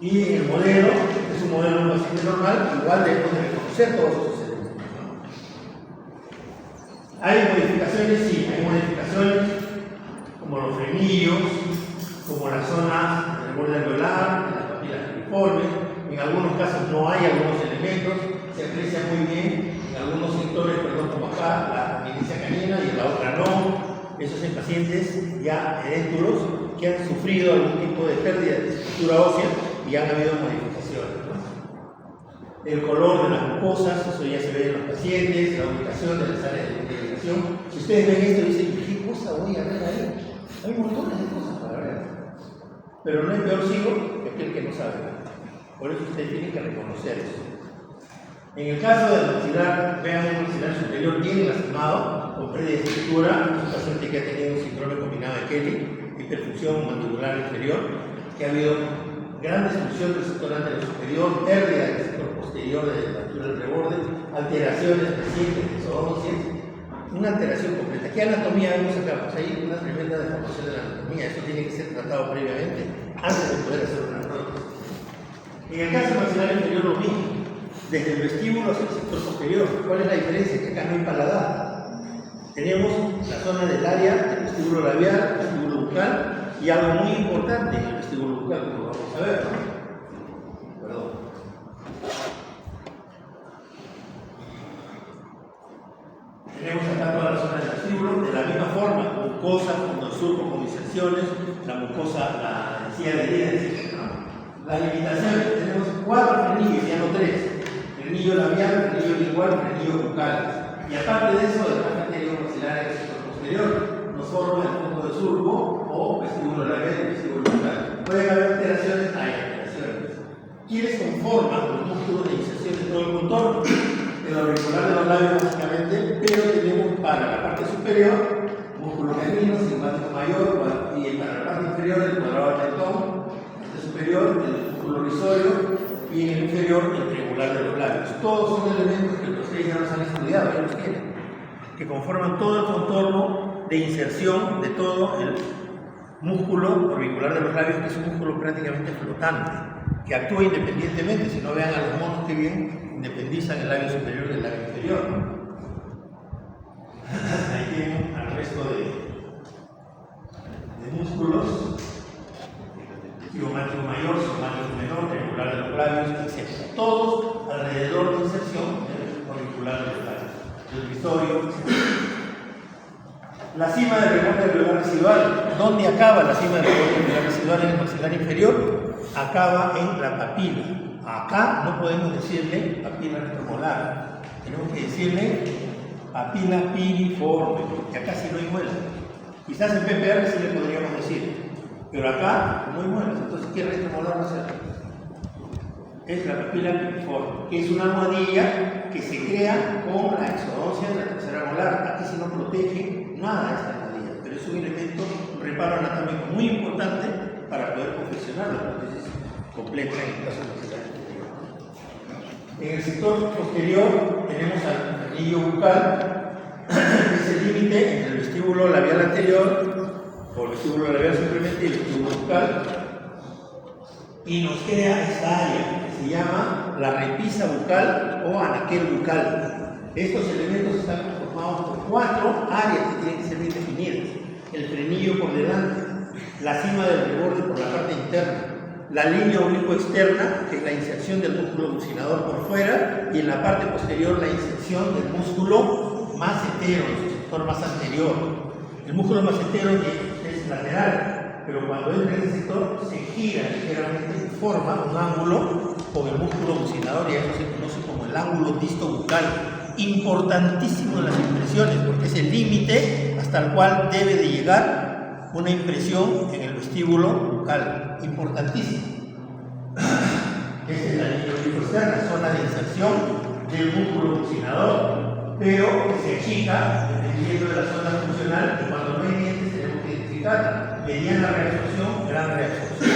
Y el modelo es un modelo de un paciente normal, igual debemos de reconocer todos esos elementos, ¿no? ¿Hay modificaciones? Sí, hay modificaciones como los frenillos, como la zona del borde alveolar, de las papilas piriformes. En algunos casos no hay algunos elementos, se aprecia muy bien en algunos sectores, como acá, la amenorrea canina y en la otra no. Eso es en pacientes ya heréntulos que han sufrido algún tipo de pérdida de estructura ósea y han habido modificaciones, ¿no? El color de las mucosas, eso ya se ve en los pacientes, la ubicación de las áreas de integración. Si ustedes ven esto, dicen, ¿qué cosa voy a ver ahí? Hay montones de cosas para ver. Pero no es peor ciego que aquel que no sabe nada. Por eso ustedes tienen que reconocer eso. En el caso del maxilar, vean un maxilar superior bien lastimado, con pérdida de estructura, es un paciente que ha tenido un síndrome combinado de Kelly, hiperfusión mandibular inferior, que ha habido gran destrucción del sector anterior superior, pérdida del sector posterior de la altura del reborde, alteraciones recientes de zoonoses, una alteración completa. ¿Qué anatomía vemos acá? Pues hay una tremenda deformación de la anatomía, eso tiene que ser tratado previamente antes de poder hacer una prótesis. En el caso maxilar inferior lo mismo. Desde el vestíbulo hacia el sector posterior. ¿Cuál es la diferencia? Que acá no hay paladar. Tenemos la zona del área del vestíbulo labial, vestíbulo bucal y algo muy importante en el vestíbulo bucal, como vamos a ver. Perdón. Tenemos acá toda la zona del vestíbulo, de la misma forma, mucosa, fondo surco con inserciones, la mucosa, la encía de herida, etc. Las limitaciones, tenemos 4 frenillos, ya no 3. Frenillo labial, frenillo lingual, frenillo bucal. Y aparte de eso, el anterior maxilar del sector posterior nos forma el fondo de surco o vestíbulo labial y vestíbulo bucal. Pueden haber alteraciones, hay alteraciones. ¿Quiénes conforman los músculos de inserción de todo el contorno? El auricular de los labios, básicamente, pero tenemos para la parte superior músculo canino, simpático mayor, y para la parte inferior el cuadrado del mentón, superior, el músculo risorio y en el inferior el triangular de los labios. Todos son elementos que ustedes ya los han estudiado, ya los tienen, que conforman todo el contorno de inserción de todo el músculo orbicular de los labios, que es un músculo prácticamente flotante, que actúa independientemente. Si no, vean a los monos que bien independizan el labio superior del labio inferior. Ahí tienen al resto de músculos. Cigomático mayor, cigomático menor, triangular de los labios, etc. Todos alrededor de inserción del auricular de los labios, del visorio, etc. La cima del reborde alveolar residual. ¿Dónde acaba la cima del reborde alveolar residual en el maxilar inferior? Acaba en la papila. Acá no podemos decirle papila retromolar, tenemos que decirle papila piriforme, porque acá sí no hay muelas. Quizás en PPR sí le podríamos decir, pero acá no hay muelas. Entonces, ¿qué retromolar va a ser? Es la papila piriforme, que es una almohadilla que se crea con la exodoncia de la tercera molar. Aquí sí no protege nada esta almohadilla, pero es un elemento, un reparo anatómico muy importante para poder confeccionar la prótesis completa en el caso de maxilar inferior. En el sector posterior tenemos al frenillo bucal, que es el límite entre el vestíbulo labial anterior o el vestíbulo labial simplemente y el vestíbulo bucal, y nos crea esta área que se llama la repisa bucal o anaquel bucal. Estos elementos están conformados por 4 áreas que tienen que ser bien definidas: el frenillo por delante, la cima del reborde por la parte interna, la línea oblicuo externa, que es la inserción del músculo bucinador por fuera, y en la parte posterior la inserción del músculo macetero, en su sector más anterior. El músculo macetero es lateral, pero cuando entra en ese sector se gira ligeramente y forma un ángulo con el músculo bucinador, y eso se conoce como el ángulo distobucal. Importantísimo en las impresiones, porque es el límite hasta el cual debe de llegar una impresión en el vestíbulo bucal. Importantísimo. Esta es la línea oblicuo-externa, zona de inserción del músculo bucinador, pero que se achica dependiendo de la zona funcional, y cuando no hay dientes tenemos que identificar mediana reabsorción, gran reabsorción.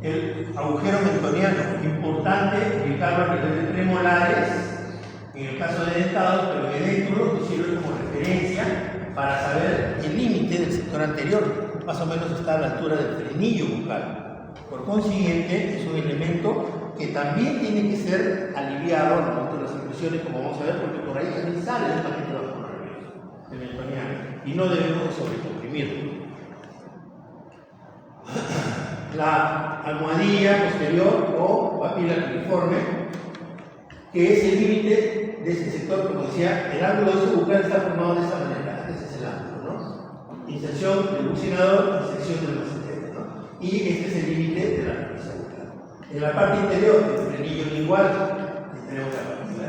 el agujero mentoniano, importante ubicarlo a nivel de premolares, en el caso de dentados, pero en edéntulos nos sirve como referencia para saber el límite del sector anterior, más o menos está a la altura del frenillo bucal. Por consiguiente, es un elemento que también tiene que ser aliviado al momento de las impresiones, como vamos a ver, porque por ahí también sale el paquete vascular nervioso, el mentoniano, y no debemos sobrecomprimirlo. La almohadilla posterior o papila cuneiforme, que es el límite de este sector, como decía, el ángulo de su bucal está formado de esta manera, ese es el ángulo, ¿no? Inserción del bucinador, inserción del macetero, ¿no? Y este es el límite de la corteza bucal. En la parte interior del frenillo lingual tenemos la papila.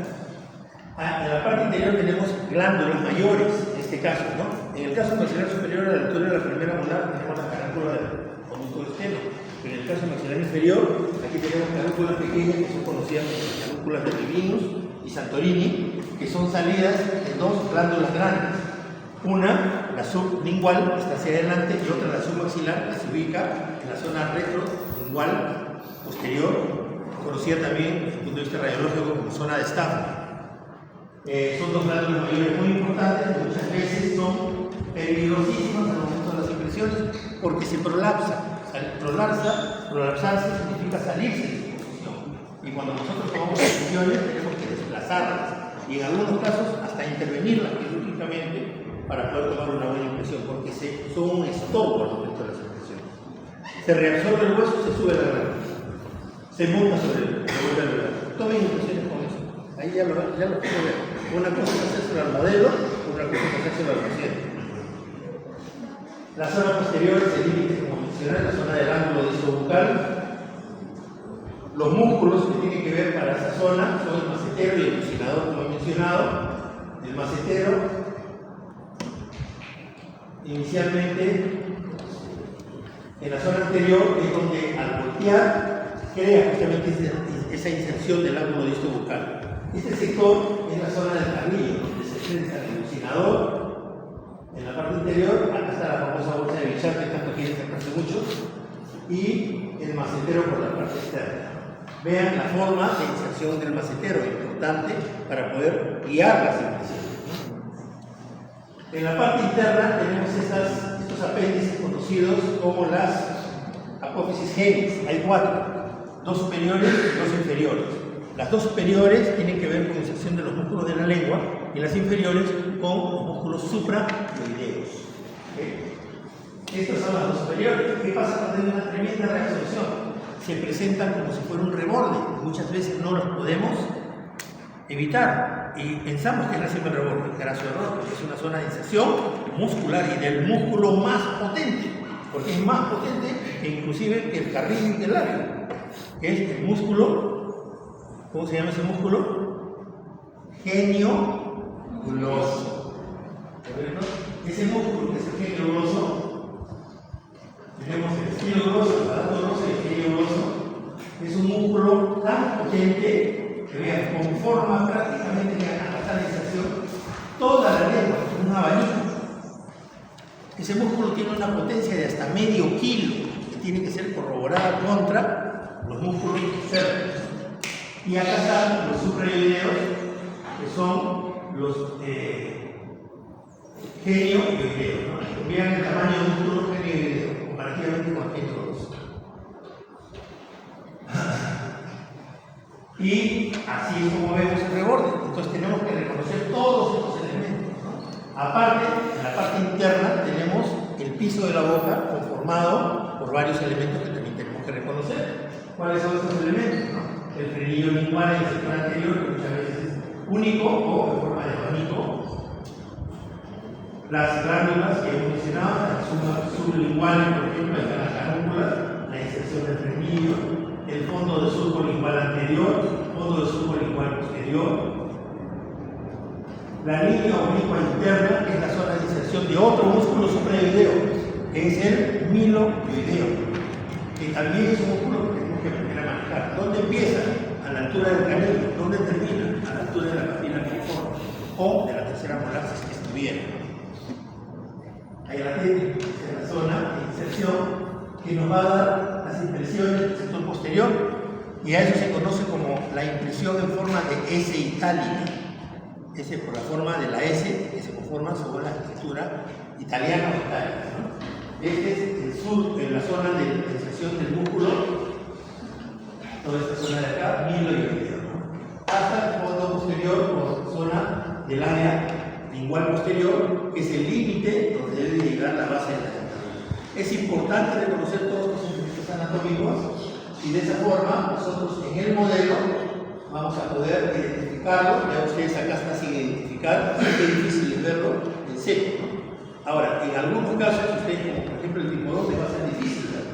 En la parte interior tenemos glándulas mayores, en este caso, ¿no? En el caso maxilar superior, a la altura de la primera molar, tenemos la carácula del conducto externo. En el caso maxilar inferior, aquí tenemos carúnculas pequeñas que son conocidas como carúnculas de Rivinus y Santorini, que son salidas de dos glándulas grandes. Una, la sublingual, que está hacia adelante, y otra, la submaxilar, que se ubica en la zona retrolingual posterior, conocida también desde el punto de vista radiológico como zona de Stafford. Son dos glándulas mayores muy importantes, que muchas veces son peligrosísimas al momento de las impresiones porque se prolapsan. Prolapsarse significa salirse de su posición. Y cuando nosotros tomamos decisiones tenemos que desplazarlas y en algunos casos hasta intervenirlas quirúrgicamente para poder tomar una buena impresión, porque son un estorbo al momento de las impresiones. Se reabsorbe el hueso, se sube la glándula, se monta sobre el hueso. Tomen impresiones con eso. Ahí ya lo puedo ver. Una cosa es hacerse al modelo, otra cosa es hacerse al paciente. La zona posterior es el límite, como mencioné, la zona del ángulo discobucal. Los músculos que tienen que ver para esa zona son el macetero y el bucinador, como he mencionado. El macetero, inicialmente, en la zona anterior, es donde al voltear crea justamente esa inserción del ángulo discobucal. Este sector es la zona del carrillo, donde se centra el bucinador. En la parte interior, acá está la famosa bolsa de Bichat, que tanto quieren sacarse mucho, y el macetero por la parte externa. Vean la forma de inserción del macetero, importante para poder guiar las impresiones. En la parte interna tenemos estos apéndices conocidos como las apófisis genis. Hay 4, 2 superiores y 2 inferiores. Las 2 superiores tienen que ver con la inserción de los músculos de la lengua y las inferiores con los músculos suprayoideos. ¿Okay? Estas son las 2 superiores. ¿Qué pasa cuando hay una tremenda reabsorción? Se presentan como si fuera un reborde. Muchas veces no los podemos evitar y pensamos que es la cima del reborde. Gracias error, porque es una zona de inserción muscular y del músculo más potente, porque es más potente que inclusive el carrillo interlario, que es el músculo. ¿Cómo se llama ese músculo? Genio-guloso. Ese músculo que es el genio-guloso, tenemos el estilo-guloso, el aparato-guloso y el genio-guloso. Es un músculo tan potente que vean, conforma prácticamente hasta la inserción toda la lengua, un abanico. Ese músculo tiene una potencia de hasta medio kilo, que tiene que ser corroborada contra los músculos externos. Y acá están los suprayoideos, que son los genio-yoideos, ¿no? Vean el tamaño del músculo genio-yoideo, comparativamente con el genio-guloso. Y así es como vemos el reborde. Entonces tenemos que reconocer todos estos elementos, ¿no? Aparte, en la parte interna tenemos el piso de la boca conformado por varios elementos que también tenemos que reconocer. ¿Cuáles son estos elementos, no? El frenillo lingual en el sector anterior, que muchas veces es único o en forma de abanico. Las glándulas que hemos mencionado, la sublingual, por ejemplo, están las carúnculas, la inserción del frenillo, el fondo del surco lingual anterior, fondo del surco lingual posterior, la línea oblicua interna, que es la zona de inserción de otro músculo suprayoideo, que es el miloyoideo, que también es un músculo que tenemos que aprender a manejar. ¿Dónde empieza? A la altura del canino. ¿Dónde termina? A la altura de la papila cuneiforme o de la tercera molar si es que estuviera. Ahí la tiene, es la zona de inserción que nos va a dar las las impresiones del sector posterior, y a eso se conoce como la impresión en forma de S itálica. S por la forma de la S que se conforma sobre la escritura italiana o itálica, ¿no? Este es el sur, en la zona de la inserción del músculo, toda esta zona de acá, milo y oído, ¿no? Hasta el fondo posterior o zona del área lingual posterior, que es el límite donde debe llegar la base de la dentadura. Es importante reconocer todos los elementos anatómicos y de esa forma nosotros en el modelo vamos a poder identificarlo. Ya ustedes acá está sin identificar, es difícil de verlo en seco, ¿no? Ahora, en algunos casos, ustedes, como por ejemplo el tipo 2, les va a ser difícil verlo,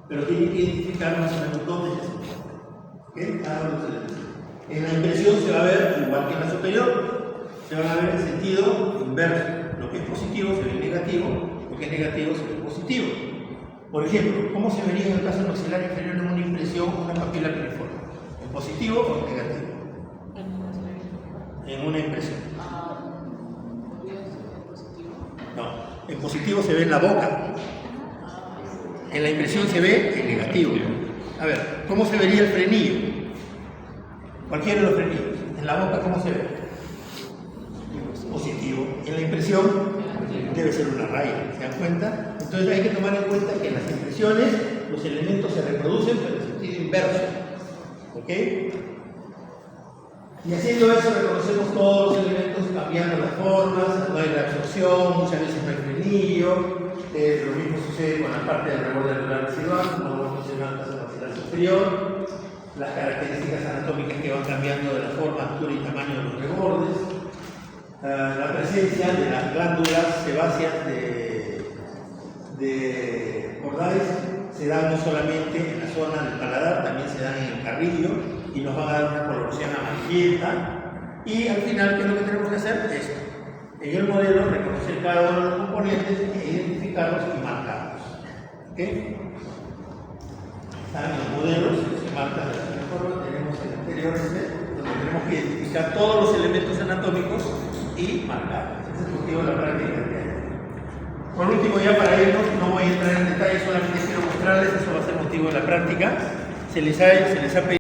pero tienen que identificar más o menos dónde se encuentra. ¿Okay? Cada uno de los elementos. En la impresión se va a ver igual que en la superior, se van a ver en sentido inverso. Lo que es positivo se ve negativo, lo que es negativo se ve positivo. Por ejemplo, ¿cómo se vería en el caso maxilar inferior en una impresión una papila piriforme? ¿En positivo o en negativo? En una impresión. No, en positivo se ve en la boca. En la impresión se ve en negativo. A ver, ¿cómo se vería el frenillo? Cualquiera de los frenillos. En la boca, ¿cómo se ve? Positivo. En la impresión debe ser una raya, ¿se dan cuenta? Entonces hay que tomar en cuenta que en las impresiones los elementos se reproducen pero en sentido inverso. ¿Ok? Y haciendo eso reconocemos todos los elementos cambiando las formas, no hay reabsorción, muchas veces no hay frenillo. Lo mismo sucede con la parte del reborde anular residual, como hemos mencionado en la zona maxilar superior. Las características anatómicas que van cambiando de la forma, altura y tamaño de los rebordes. La presencia de las glándulas sebáceas de Cordalis se da no solamente en la zona del paladar, también se dan en el carrillo y nos van a dar una coloración amarillenta. Y al final, ¿qué es lo que tenemos que hacer? Esto. En el modelo, reconocer cada uno de los componentes, identificarlos y marcarlos. ¿Ok? Están los modelos, se marcan de la misma forma. Tenemos el anterior, donde tenemos que identificar todos los elementos anatómicos y marcarlos. Ese es el motivo de la práctica que hay. Por último, ya para irnos, no voy a entrar en detalle, solamente quiero mostrarles, eso va a ser motivo de la práctica. Se les ha pedido